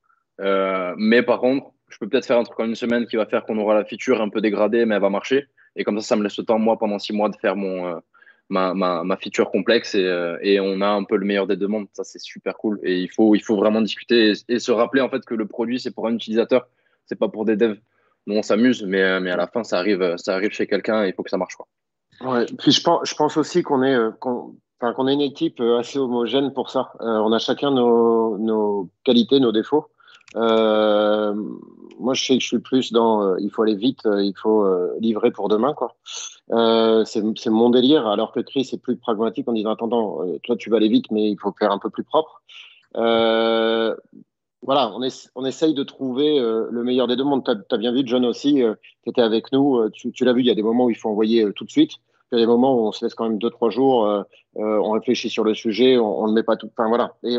Mais par contre, je peux peut-être faire un truc en une semaine qui va faire qu'on aura la feature un peu dégradée, mais elle va marcher. Et comme ça me laisse le temps, moi, pendant 6 mois, de faire ma feature complexe et on a un peu le meilleur des deux mondes. Ça, c'est super cool. Et il faut vraiment discuter et se rappeler en fait que le produit, c'est pour un utilisateur, c'est pas pour des devs. Nous, on s'amuse, mais à la fin, ça arrive chez quelqu'un et il faut que ça marche, quoi. Ouais, puis je pense aussi qu'on est une équipe assez homogène pour ça. On a chacun nos qualités, nos défauts. Moi, je sais que je suis plus dans il faut aller vite, il faut livrer pour demain, quoi. C'est mon délire, alors que Chris est plus pragmatique en disant attends, toi tu vas aller vite, mais il faut faire un peu plus propre. Voilà, on essaye de trouver le meilleur des deux mondes. T'as bien vu, John aussi, tu étais avec nous, tu l'as vu, il y a des moments où il faut envoyer tout de suite. Il y a des moments où on se laisse quand même 2-3 jours, on réfléchit sur le sujet, on ne met pas tout. Enfin voilà, et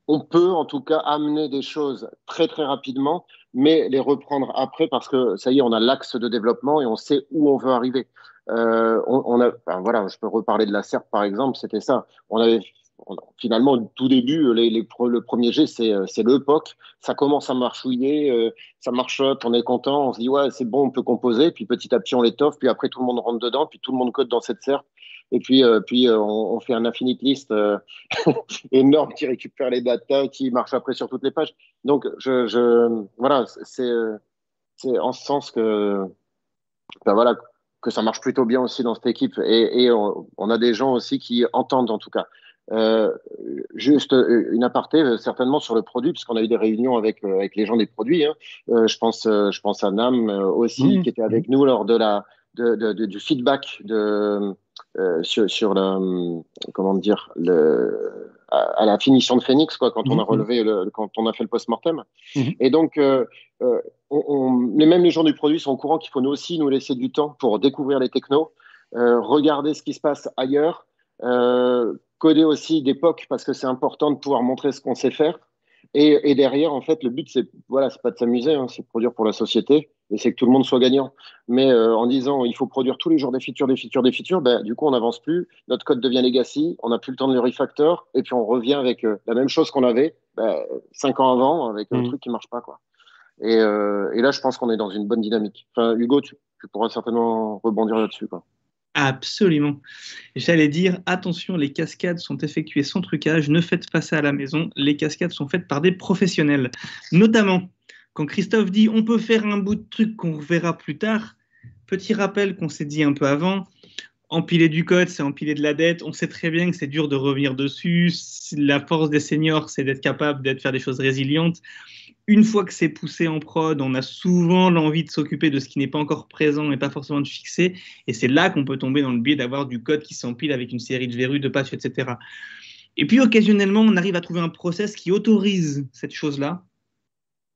on peut en tout cas amener des choses très très rapidement, mais les reprendre après parce que ça y est, on a l'axe de développement et on sait où on veut arriver. Voilà, je peux reparler de la SERP par exemple, c'était ça. On finalement, au tout début, le premier jet, c'est le POC. Ça commence à marchouiller, ça marchote, on est content, on se dit, ouais, c'est bon, on peut composer. Puis petit à petit, on l'étoffe. Puis après, tout le monde rentre dedans. Puis tout le monde code dans cette serpe. Et puis, on fait un infinite list énorme qui récupère les datas, qui marche après sur toutes les pages. Donc, voilà, c'est en ce sens que, ben voilà, que ça marche plutôt bien aussi dans cette équipe. Et on a des gens aussi qui entendent, en tout cas. Juste une aparté, certainement sur le produit, puisqu'on a eu des réunions avec les gens des produits. Hein. Je pense à Nam aussi, qui était avec nous lors du feedback sur comment dire, à la finition de Phoenix, quoi, quand on a relevé quand on a fait le post-mortem. Et donc, même les gens du produit sont au courant qu'il faut nous aussi nous laisser du temps pour découvrir les technos, regarder ce qui se passe ailleurs, coder aussi des POC parce que c'est important de pouvoir montrer ce qu'on sait faire. Et derrière, en fait, le but, c'est pas de s'amuser, hein, c'est de produire pour la société et c'est que tout le monde soit gagnant. Mais en disant il faut produire tous les jours des features, ben, du coup, on n'avance plus, notre code devient legacy, on n'a plus le temps de le refactor et puis on revient avec la même chose qu'on avait 5 ans avant avec un truc qui marche pas, quoi. Et là, je pense qu'on est dans une bonne dynamique. Enfin, Hugo, tu pourras certainement rebondir là-dessus, quoi. Absolument. J'allais dire, attention, les cascades sont effectuées sans trucage, ne faites pas ça à la maison, les cascades sont faites par des professionnels. Notamment, quand Christophe dit on peut faire un bout de truc qu'on verra plus tard, petit rappel qu'on s'est dit un peu avant, empiler du code, c'est empiler de la dette, on sait très bien que c'est dur de revenir dessus, la force des seniors, c'est d'être capable de faire des choses résilientes. Une fois que c'est poussé en prod, on a souvent l'envie de s'occuper de ce qui n'est pas encore présent et pas forcément de fixer. Et c'est là qu'on peut tomber dans le biais d'avoir du code qui s'empile avec une série de verrues, de patchs, etc. Et puis, occasionnellement, on arrive à trouver un process qui autorise cette chose-là.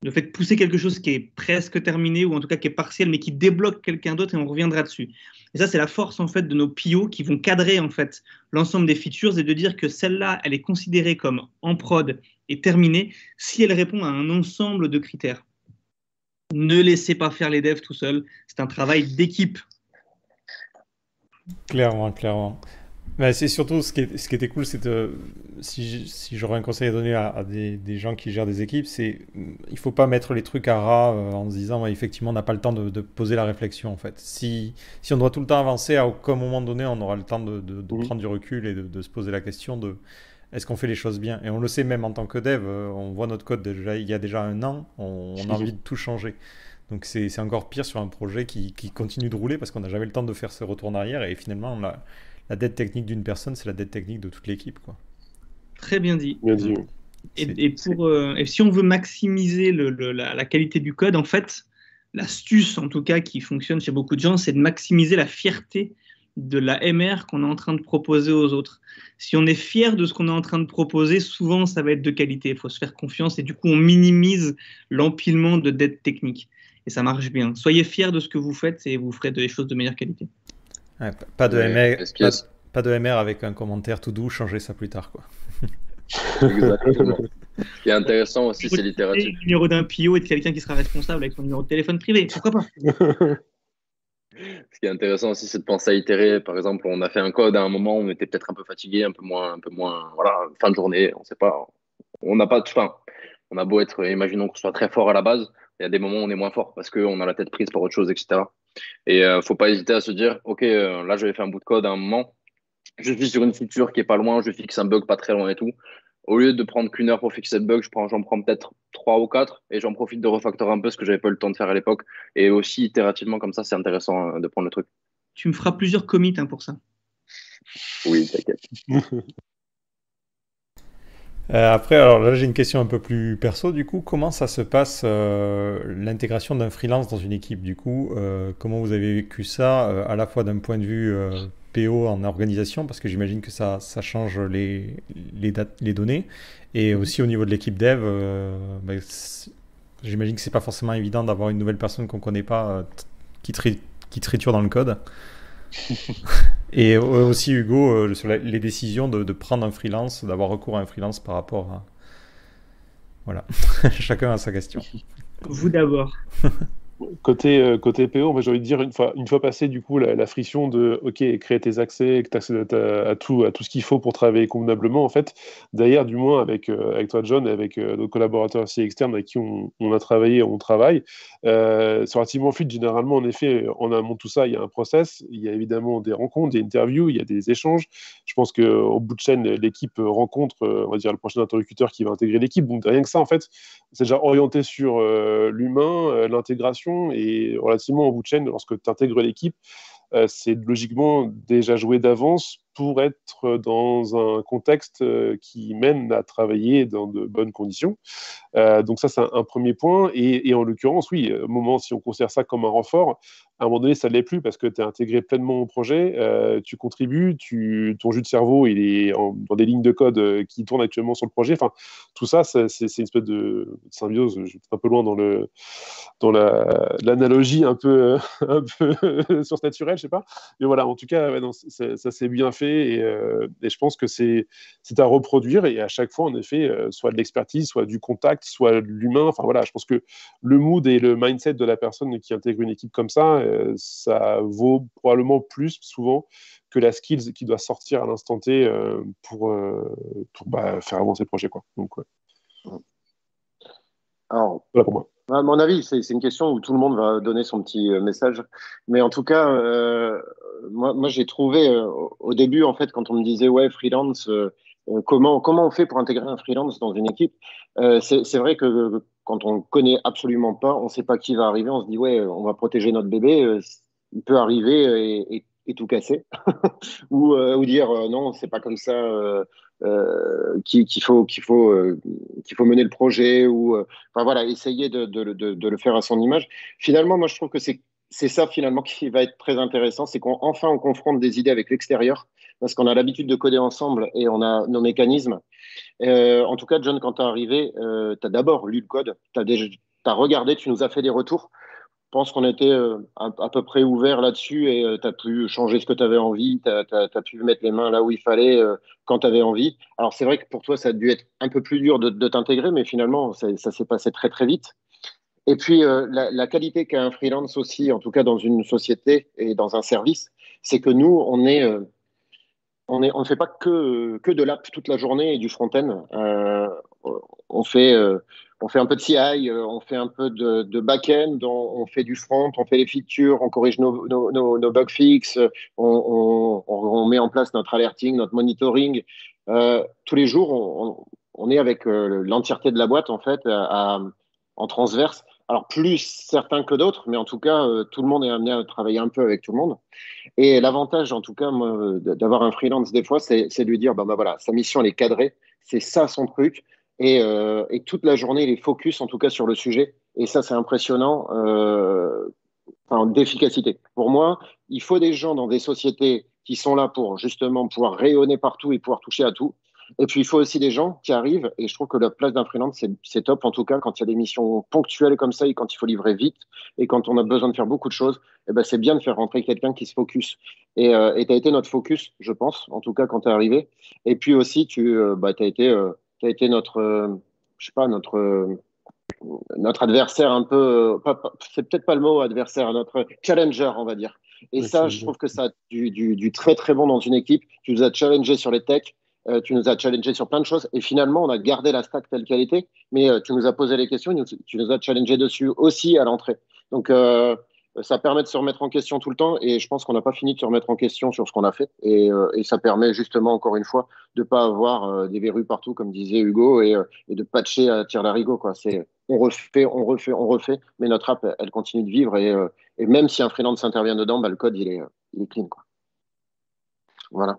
Le fait de pousser quelque chose qui est presque terminé ou en tout cas qui est partiel, mais qui débloque quelqu'un d'autre et on reviendra dessus. Et ça, c'est la force en fait de nos PO qui vont cadrer en fait l'ensemble des features et de dire que celle-là, elle est considérée comme en prod et terminée si elle répond à un ensemble de critères. Ne laissez pas faire les devs tout seuls. C'est un travail d'équipe. Clairement. Ben, c'est surtout ce qui était cool, c'est si j'aurais un conseil à donner à des gens qui gèrent des équipes, c'est il faut pas mettre les trucs à ras en se disant effectivement on n'a pas le temps de poser la réflexion en fait. Si on doit tout le temps avancer, à aucun moment donné on aura le temps de prendre du recul et de se poser la question de est-ce qu'on fait les choses bien. Et on le sait même en tant que dev, on voit notre code il y a déjà un an, on a envie de tout changer. Donc c'est encore pire sur un projet qui continue de rouler parce qu'on n'a jamais le temps de faire ce retour en arrière et finalement la dette technique d'une personne, c'est la dette technique de toute l'équipe, quoi. Très bien dit. Bien dit. Et si on veut maximiser la qualité du code, en fait, l'astuce, en tout cas, qui fonctionne chez beaucoup de gens, c'est de maximiser la fierté de la MR qu'on est en train de proposer aux autres. Si on est fier de ce qu'on est en train de proposer, souvent, ça va être de qualité. Il faut se faire confiance et du coup, on minimise l'empilement de dettes techniques. Et ça marche bien. Soyez fiers de ce que vous faites et vous ferez des choses de meilleure qualité. Ouais, pas de MR avec un commentaire tout doux, changez ça plus tard, quoi. Exactement. Ce qui est intéressant aussi, c'est l'itératif. Le numéro d'un PO et de quelqu'un qui sera responsable avec son numéro de téléphone privé, pourquoi pas. Ce qui est intéressant aussi, c'est de penser à itérer. Par exemple, on a fait un code à un moment, on était peut-être un peu fatigué, un peu moins, voilà, fin de journée, on sait pas. On n'a pas de fin. On a beau être, imaginons qu'on soit très fort à la base, il y a des moments où on est moins fort parce qu'on a la tête prise par autre chose, etc. Et faut pas hésiter à se dire, ok, là j'avais fait un bout de code à un moment, je suis sur une feature qui est pas loin, je fixe un bug pas très loin et tout. Au lieu de prendre qu'une heure pour fixer le bug, j'en prends peut-être 3 ou 4 et j'en profite de refactorer un peu ce que j'avais pas eu le temps de faire à l'époque. Et aussi itérativement comme ça, c'est intéressant de prendre le truc. Tu me feras plusieurs commits pour ça. Oui, t'inquiète. Après, alors là j'ai une question un peu plus perso du coup. Comment ça se passe l'intégration d'un freelance dans une équipe du coup comment vous avez vécu ça à la fois d'un point de vue PO en organisation parce que j'imagine que ça change les données et aussi au niveau de l'équipe dev j'imagine que c'est pas forcément évident d'avoir une nouvelle personne qu'on connaît pas qui triture dans le code. Et aussi Hugo sur les décisions de prendre un freelance, d'avoir recours à un freelance par rapport à... Voilà, chacun a sa question. Vous d'abord. Côté PO, moi j'ai envie de dire, une fois passé du coup la friction de OK, créer tes accès, que tu accèdes à tout ce qu'il faut pour travailler convenablement, en fait, derrière, du moins avec toi, John, et avec nos collaborateurs aussi externes avec qui on a travaillé, on travaille, c'est relativement fluide. Généralement, en effet, en amont de tout ça, il y a un process, il y a évidemment des rencontres, des interviews, il y a des échanges. Je pense qu'au bout de chaîne, l'équipe rencontre, on va dire, le prochain interlocuteur qui va intégrer l'équipe. Donc rien que ça, en fait, c'est déjà orienté sur l'humain, l'intégration, et relativement en bout de chaîne, lorsque tu intègres l'équipe, c'est logiquement déjà joué d'avance pour être dans un contexte qui mène à travailler dans de bonnes conditions. Donc ça, c'est un premier point. Et en l'occurrence, oui, au moment, si on considère ça comme un renfort, à un moment donné, ça ne l'est plus parce que tu es intégré pleinement au projet, tu contribues, ton jus de cerveau, il est dans des lignes de code qui tournent actuellement sur le projet. Enfin, tout ça, c'est une espèce de symbiose. Je suis un peu loin dans l'analogie un peu, un peu surnaturelle, je sais pas. Mais voilà, en tout cas, ouais, non, ça s'est bien fait et je pense que c'est à reproduire et à chaque fois, en effet, soit de l'expertise, soit du contact, soit de l'humain. Enfin voilà, je pense que le mood et le mindset de la personne qui intègre une équipe comme ça vaut probablement plus souvent que la skills qui doit sortir à l'instant T pour faire avancer le projet, quoi. Donc, ouais. Alors, voilà pour moi. à mon avis, c'est une question où tout le monde va donner son petit message. Mais en tout cas, moi j'ai trouvé au début, en fait, quand on me disait, ouais, freelance, comment on fait pour intégrer un freelance dans une équipe? C'est vrai que quand on connaît absolument pas, on sait pas qui va arriver, on se dit, ouais, on va protéger notre bébé, il peut arriver et tout casser. Ou dire, non, c'est pas comme ça. Qu'il faut mener le projet enfin voilà, essayer de le faire à son image. Finalement, moi je trouve que c'est ça finalement qui va être très intéressant, c'est qu'enfin on confronte des idées avec l'extérieur parce qu'on a l'habitude de coder ensemble et on a nos mécanismes. En tout cas, John, quand tu es arrivé, tu as d'abord lu le code, t'as regardé, tu nous as fait des retours. Je pense qu'on était à peu près ouvert là-dessus et tu as pu changer ce que tu avais envie, tu as pu mettre les mains là où il fallait quand tu avais envie. Alors c'est vrai que pour toi, ça a dû être un peu plus dur de t'intégrer, mais finalement, ça s'est passé très très vite. Et puis la qualité qu'a un freelance aussi, en tout cas dans une société et dans un service, c'est que nous, on ne fait pas que de l'app toute la journée et du front-end. On fait, euh, on fait un peu de CI, on fait un peu de back-end, on fait du front, on fait les features, on corrige nos bug fixes, on met en place notre alerting, notre monitoring. Tous les jours, on est avec l'entièreté de la boîte en fait en transverse. Alors plus certains que d'autres, mais en tout cas, tout le monde est amené à travailler un peu avec tout le monde. Et l'avantage, en tout cas, moi, d'avoir un freelance des fois, c'est de lui dire, bah voilà, sa mission, elle est cadrée, c'est ça son truc, et toute la journée, il est focus, en tout cas, sur le sujet. Et ça, c'est impressionnant d'efficacité. Pour moi, il faut des gens dans des sociétés qui sont là pour justement pouvoir rayonner partout et pouvoir toucher à tout. Et puis, il faut aussi des gens qui arrivent, et je trouve que la place d'un freelance, c'est top, en tout cas, quand il y a des missions ponctuelles comme ça, et quand il faut livrer vite, et quand on a besoin de faire beaucoup de choses, eh ben, c'est bien de faire rentrer quelqu'un qui se focus. Et tu as été notre focus, je pense, en tout cas, quand tu es arrivé. Et puis aussi, t'as été notre, je sais pas, notre adversaire un peu, c'est peut-être pas le mot adversaire, notre challenger, on va dire. Et Oui, ça, je trouve que ça a du très très bon dans une équipe. Tu nous as challengé sur les techs, tu nous as challengé sur plein de choses, et finalement, on a gardé la stack telle qu'elle était, mais tu nous as posé les questions, tu nous as challengé dessus aussi à l'entrée. Donc, ça permet de se remettre en question tout le temps, et je pense qu'on n'a pas fini de se remettre en question sur ce qu'on a fait, et ça permet justement, encore une fois, de ne pas avoir des verrues partout, comme disait Hugo, et de patcher à tire-larigot, quoi. On refait, on refait, mais notre app, elle continue de vivre, et même si un freelance intervient dedans, bah, le code, il est clean, quoi. Voilà.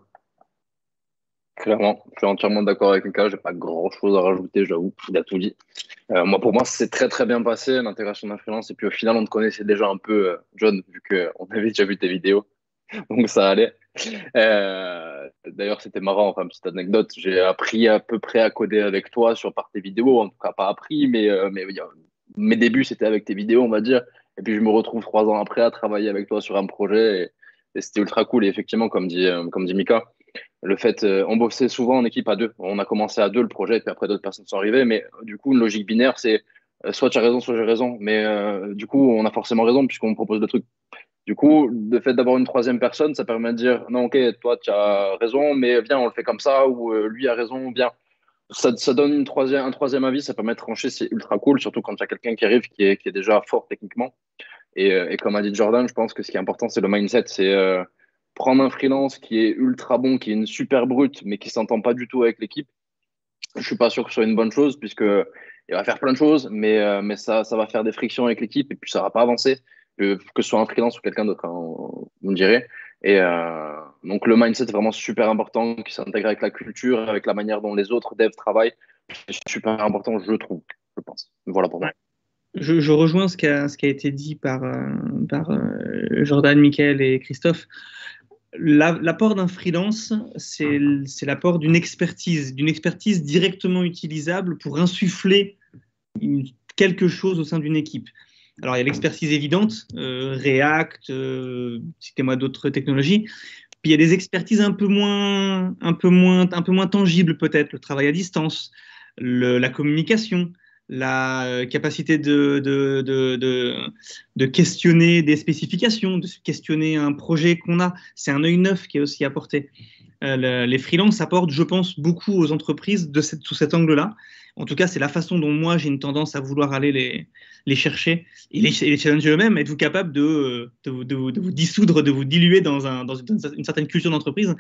Clairement, je suis entièrement d'accord avec Lucas, j'ai pas grand-chose à rajouter, j'avoue, il a tout dit. Pour moi, c'est très très bien passé, l'intégration d'un freelance, et puis au final, on te connaissait déjà un peu, John, vu qu'on avait déjà vu tes vidéos, donc ça allait. D'ailleurs, c'était marrant, enfin, petite anecdote, j'ai appris à peu près à coder avec toi par tes vidéos, en tout cas pas appris, mais mes débuts, c'était avec tes vidéos, on va dire, et puis je me retrouve 3 ans après à travailler avec toi sur un projet, et c'était ultra cool, et effectivement, comme dit Mika, le fait, on bossait souvent en équipe à deux. On a commencé à deux le projet, puis après d'autres personnes sont arrivées. Mais du coup, une logique binaire, c'est soit tu as raison, soit j'ai raison. Mais du coup, on a forcément raison puisqu'on propose le truc. Du coup, le fait d'avoir une troisième personne, ça permet de dire non, ok, toi tu as raison, mais viens, on le fait comme ça, ou lui a raison, viens. Ça donne un troisième avis, ça permet de trancher, c'est ultra cool, surtout quand il y a quelqu'un qui arrive qui est déjà fort techniquement. Et comme a dit Jordan, je pense que ce qui est important, c'est le mindset. C'est prendre un freelance qui est ultra bon, qui est une super brute, mais qui s'entend pas du tout avec l'équipe. Je suis pas sûr que ce soit une bonne chose, puisque il va faire plein de choses, mais ça va faire des frictions avec l'équipe et puis ça va pas avancer, que ce soit un freelance ou quelqu'un d'autre, hein, vous me direz. Et donc le mindset est vraiment super important, qui s'intègre avec la culture, avec la manière dont les autres devs travaillent. C'est super important, je trouve, je pense. Voilà pour moi. Je rejoins ce qui a été dit par Jordan, Michael et Christophe. L'apport d'un freelance, c'est l'apport d'une expertise directement utilisable pour insuffler quelque chose au sein d'une équipe. Alors, il y a l'expertise évidente, React, citez-moi d'autres technologies. Puis il y a des expertises un peu moins tangibles peut-être, le travail à distance, la communication, la capacité de questionner des spécifications, de questionner un projet qu'on a. C'est un œil neuf qui est aussi apporté. Les freelances apportent, je pense, beaucoup aux entreprises sous cet angle-là. En tout cas, c'est la façon dont moi, j'ai une tendance à vouloir aller les chercher et les challenger eux-mêmes. Êtes-vous capable de vous dissoudre, de vous diluer dans une certaine culture d'entreprise?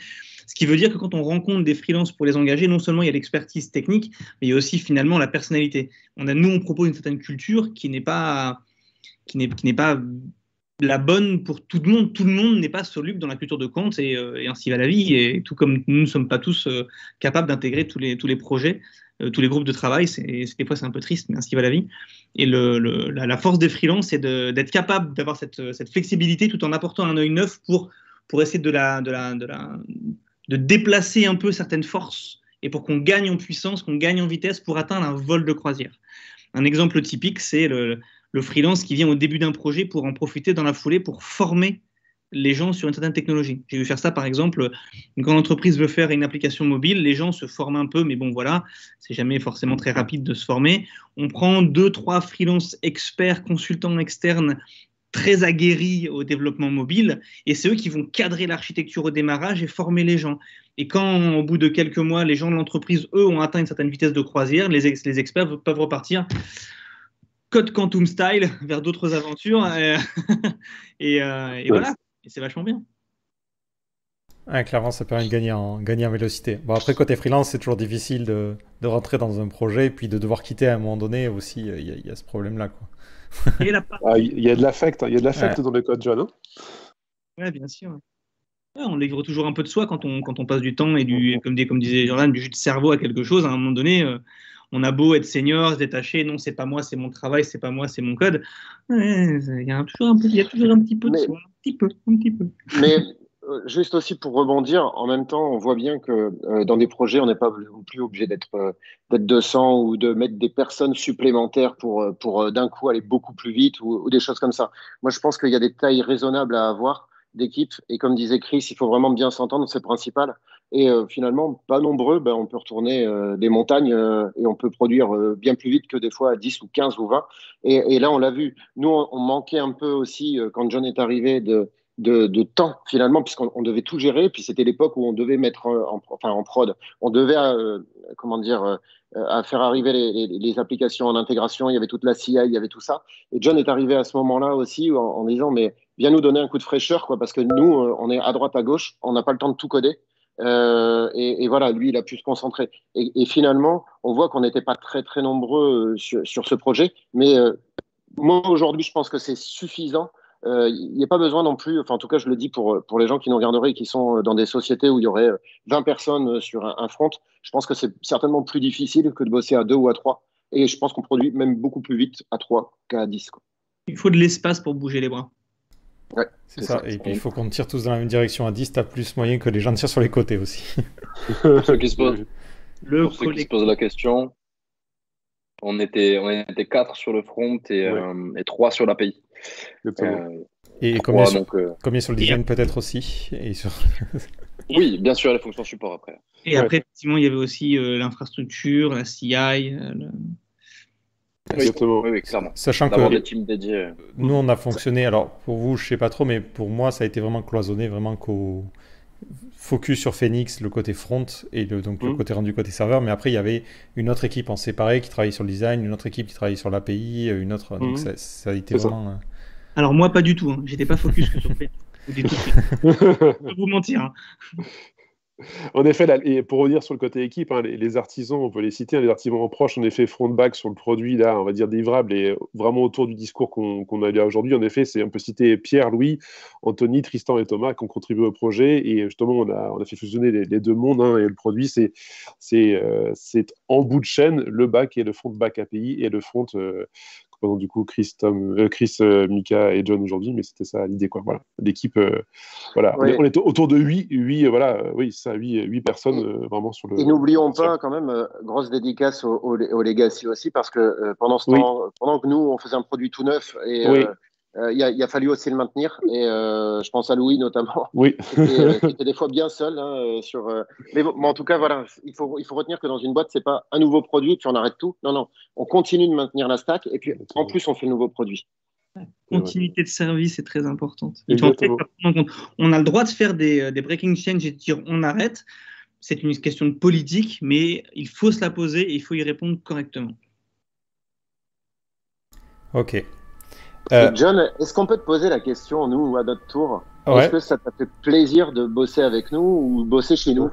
Ce qui veut dire que quand on rencontre des freelances pour les engager, non seulement il y a l'expertise technique, mais il y a aussi finalement la personnalité. On propose une certaine culture qui n'est pas la bonne pour tout le monde. Tout le monde n'est pas soluble dans la culture de Quant et ainsi va la vie. Et tout comme nous ne sommes pas tous capables d'intégrer tous les projets, tous les groupes de travail, des fois c'est un peu triste, mais ainsi va la vie. Et la force des freelances, c'est d'être capable d'avoir cette flexibilité tout en apportant un œil neuf pour essayer de déplacer un peu certaines forces et pour qu'on gagne en puissance, qu'on gagne en vitesse pour atteindre un vol de croisière. Un exemple typique, c'est le freelance qui vient au début d'un projet pour en profiter dans la foulée pour former les gens sur une certaine technologie. J'ai vu faire ça, par exemple, quand l'entreprise veut faire une application mobile, les gens se forment un peu, mais bon, voilà, c'est jamais forcément très rapide de se former. On prend 2-3 freelances experts, consultants externes, très aguerris au développement mobile, et c'est eux qui vont cadrer l'architecture au démarrage et former les gens. Et quand, au bout de quelques mois, les gens de l'entreprise, eux, ont atteint une certaine vitesse de croisière, les experts peuvent repartir Code Quantum style vers d'autres aventures, et voilà. Et c'est vachement bien. Ouais, clairement, ça permet de gagner en vélocité. Bon, après, côté freelance, c'est toujours difficile de rentrer dans un projet et puis de devoir quitter à un moment donné aussi. Il y a ce problème-là, quoi. Il y a de l'affect, dans le code, John. Hein, ouais, bien sûr. Ouais, on livre toujours un peu de soi quand on passe du temps et comme disait Jordan, du jus de cerveau à quelque chose. À un moment donné, on a beau être senior, se détacher, non, c'est pas moi, c'est mon travail, c'est pas moi, c'est mon code. Ouais, il y a toujours un petit peu de soi, un petit peu. Mais juste aussi pour rebondir, en même temps, on voit bien que dans des projets, on n'est pas non plus obligé d'être 200 ou de mettre des personnes supplémentaires pour d'un coup aller beaucoup plus vite ou des choses comme ça. Moi, je pense qu'il y a des tailles raisonnables à avoir d'équipe. Et comme disait Chris, il faut vraiment bien s'entendre, c'est principal. Et finalement, pas nombreux, on peut retourner des montagnes et on peut produire bien plus vite que des fois à 10 ou 15 ou 20. Et là, on l'a vu. Nous, on manquait un peu aussi, quand John est arrivé, de temps finalement, puisqu'on devait tout gérer. Puis c'était l'époque où on devait mettre en prod. On devait, à faire arriver les applications en intégration. Il y avait toute la CI, il y avait tout ça. Et John est arrivé à ce moment-là aussi en disant, mais viens nous donner un coup de fraîcheur, quoi, parce que nous, on est à droite, à gauche, on n'a pas le temps de tout coder. Et voilà, lui, il a pu se concentrer. Et finalement, on voit qu'on n'était pas très, très nombreux sur ce projet. Mais moi, aujourd'hui, je pense que c'est suffisant. Il n'y a pas besoin non plus, enfin, en tout cas, je le dis pour les gens qui nous regarderaient et qui sont dans des sociétés où il y aurait 20 personnes sur un front. Je pense que c'est certainement plus difficile que de bosser à 2 ou à 3. Et je pense qu'on produit même beaucoup plus vite à 3 qu'à 10. Quoi. Il faut de l'espace pour bouger les bras. Ouais, c'est ça. Et puis il faut qu'on tire tous dans la même direction. À 10, t'as plus moyen que les gens tirent sur les côtés aussi. Pour ceux qui se posent la question, on était 4 sur le front et 3 sur l'API. Et combien sur le design peut-être aussi Oui, bien sûr, les fonctions support après. Et après, effectivement, il y avait aussi l'infrastructure, la CI. Exactement. Oui, clairement. Sachant D'avoir que des teams dédiés. nous, on a fonctionné, alors pour vous, je sais pas trop, mais pour moi, ça a été vraiment cloisonné, vraiment qu'au focus sur Phoenix, le côté front et donc le côté rendu côté serveur. Mais après, il y avait une autre équipe en séparé qui travaillait sur le design, une autre équipe qui travaillait sur l'API, une autre. Donc ça a été vraiment. Alors moi, pas du tout. J'étais pas focus que sur Phoenix. Je vais vous mentir. En effet, là, et pour revenir sur le côté équipe, les artisans, on peut les citer, les artisans proches, en effet, front-back sur le produit, là, on va dire livrable, et vraiment autour du discours qu'on a là aujourd'hui. En effet, on peut citer Pierre, Louis, Anthony, Tristan et Thomas qui ont contribué au projet, et justement, on a fait fusionner les deux mondes, et le produit, c'est en bout de chaîne, le back et le front-back API, et le front, du coup, Chris, Mika et John aujourd'hui, mais c'était ça l'idée, quoi. Voilà, l'équipe, voilà, on est autour de 8 personnes vraiment sur le. Et n'oublions pas quand même, grosse dédicace au Legacy aussi, parce que pendant ce temps, pendant que nous on faisait un produit tout neuf, et il a fallu aussi le maintenir, et je pense à Louis notamment, qui était des fois bien seul mais bon, en tout cas voilà, il faut retenir que dans une boîte c'est pas un nouveau produit puis on arrête tout, non, on continue de maintenir la stack et puis en plus on fait le nouveau produit. Continuité de service est très importante. On a le droit de faire des breaking change et de dire on arrête, c'est une question de politique, mais il faut se la poser et il faut y répondre correctement. Ok. John, est-ce qu'on peut te poser la question, nous, à notre tour? Est-ce que ça t'a fait plaisir de bosser avec nous ou bosser chez nous?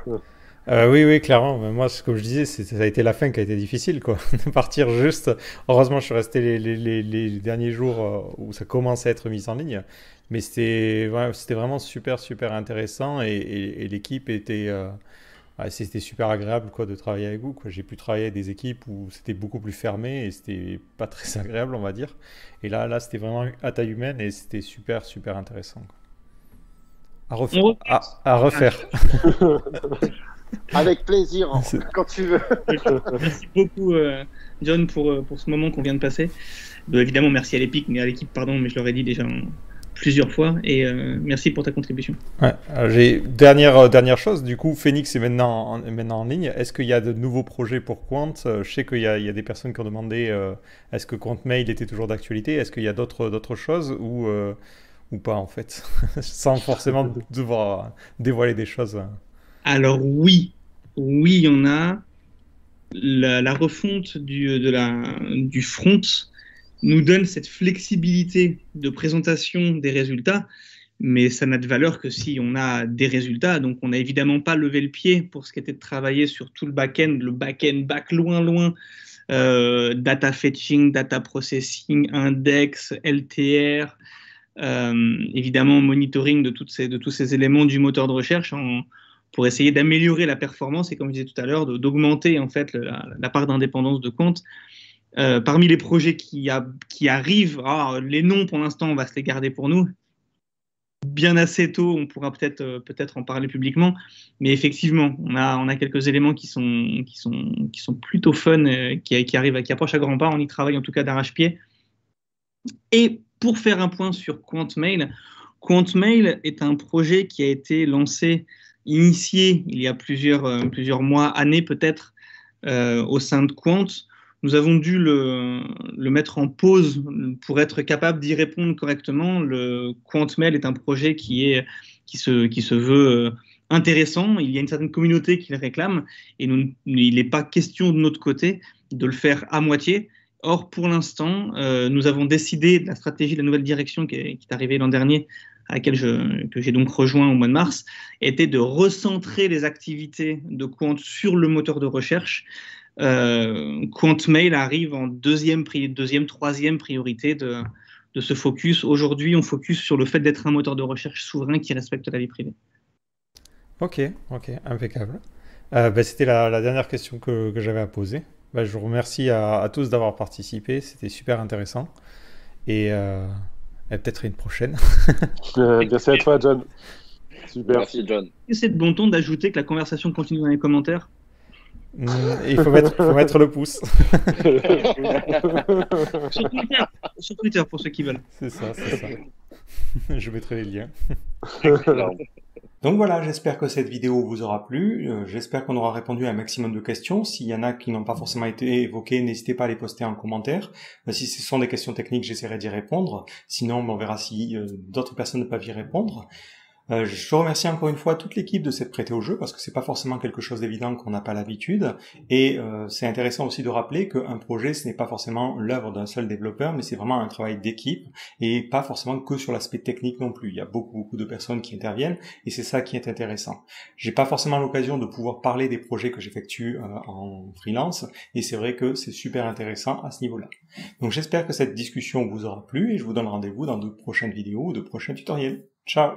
Oui, clairement. Mais moi, comme je disais, ça a été la fin qui a été difficile, quoi. De partir juste. Heureusement, je suis resté les derniers jours où ça commençait à être mis en ligne. Mais c'était vraiment super, super intéressant et l'équipe était. C'était super agréable, quoi, de travailler avec vous, quoi. J'ai pu travailler avec des équipes où c'était beaucoup plus fermé et c'était pas très agréable, on va dire. Et là, c'était vraiment à taille humaine et c'était super, super intéressant, quoi. À refaire. Avec plaisir, quand tu veux. Merci beaucoup, John, pour ce moment qu'on vient de passer. Évidemment, merci à l'équipe, mais je l'aurais dit déjà plusieurs fois, et merci pour ta contribution. J'ai dernière chose, du coup, Phoenix est maintenant en ligne. Est-ce qu'il y a de nouveaux projets pour Quant? Je sais qu'il y a des personnes qui ont demandé est-ce que Quant Mail était toujours d'actualité? Est-ce qu'il y a d'autres choses ou pas, en fait, sans forcément devoir dévoiler des choses? Alors oui, il y en a. La refonte du front nous donne cette flexibilité de présentation des résultats, mais ça n'a de valeur que si on a des résultats. Donc on n'a évidemment pas levé le pied pour ce qui était de travailler sur tout le back-end back loin, data fetching, data processing, index, LTR, évidemment monitoring de tous ces éléments du moteur de recherche pour essayer d'améliorer la performance et, comme je disais tout à l'heure, d'augmenter en fait la part d'indépendance de Quant. Parmi les projets qui arrivent, les noms pour l'instant on va se les garder pour nous. Bien assez tôt, on pourra peut-être en parler publiquement, mais effectivement, on a quelques éléments qui sont plutôt fun, qui arrivent, qui approchent à grands pas. On y travaille en tout cas d'arrache-pied. Et pour faire un point sur Quant Mail est un projet qui a été initié il y a plusieurs mois, années peut-être, au sein de Quant. Nous avons dû le mettre en pause pour être capable d'y répondre correctement. Le Quant Mail est un projet qui se veut intéressant. Il y a une certaine communauté qui le réclame et il n'est pas question de notre côté de le faire à moitié. Or, pour l'instant, nous avons décidé de la stratégie de la nouvelle direction qui est arrivée l'an dernier, à laquelle que j'ai donc rejoint au mois de mars, était de recentrer les activités de Quant sur le moteur de recherche. Quant Mail arrive en deuxième, troisième priorité de ce focus. Aujourd'hui, on focus sur le fait d'être un moteur de recherche souverain qui respecte la vie privée. Ok, impeccable. C'était la dernière question que j'avais à poser. Je vous remercie à tous d'avoir participé, c'était super intéressant. Et peut-être une prochaine. Merci à toi, John. Super. Merci, John. C'est de bon ton d'ajouter que la conversation continue dans les commentaires. Il faut mettre le pouce. Sur Twitter, pour ceux qui veulent. C'est ça. Je mettrai les liens. Donc voilà, j'espère que cette vidéo vous aura plu, j'espère qu'on aura répondu à un maximum de questions. S'il y en a qui n'ont pas forcément été évoquées, n'hésitez pas à les poster en commentaire. Si ce sont des questions techniques, j'essaierai d'y répondre. Sinon, on verra si d'autres personnes ne peuvent y répondre. Je remercie encore une fois toute l'équipe de s'être prêtée au jeu parce que c'est pas forcément quelque chose d'évident qu'on n'a pas l'habitude et c'est intéressant aussi de rappeler qu'un projet ce n'est pas forcément l'œuvre d'un seul développeur mais c'est vraiment un travail d'équipe et pas forcément que sur l'aspect technique non plus. Il y a beaucoup de personnes qui interviennent et c'est ça qui est intéressant. J'ai pas forcément l'occasion de pouvoir parler des projets que j'effectue en freelance et c'est vrai que c'est super intéressant à ce niveau-là. Donc j'espère que cette discussion vous aura plu et je vous donne rendez-vous dans de prochaines vidéos ou de prochains tutoriels. Ciao!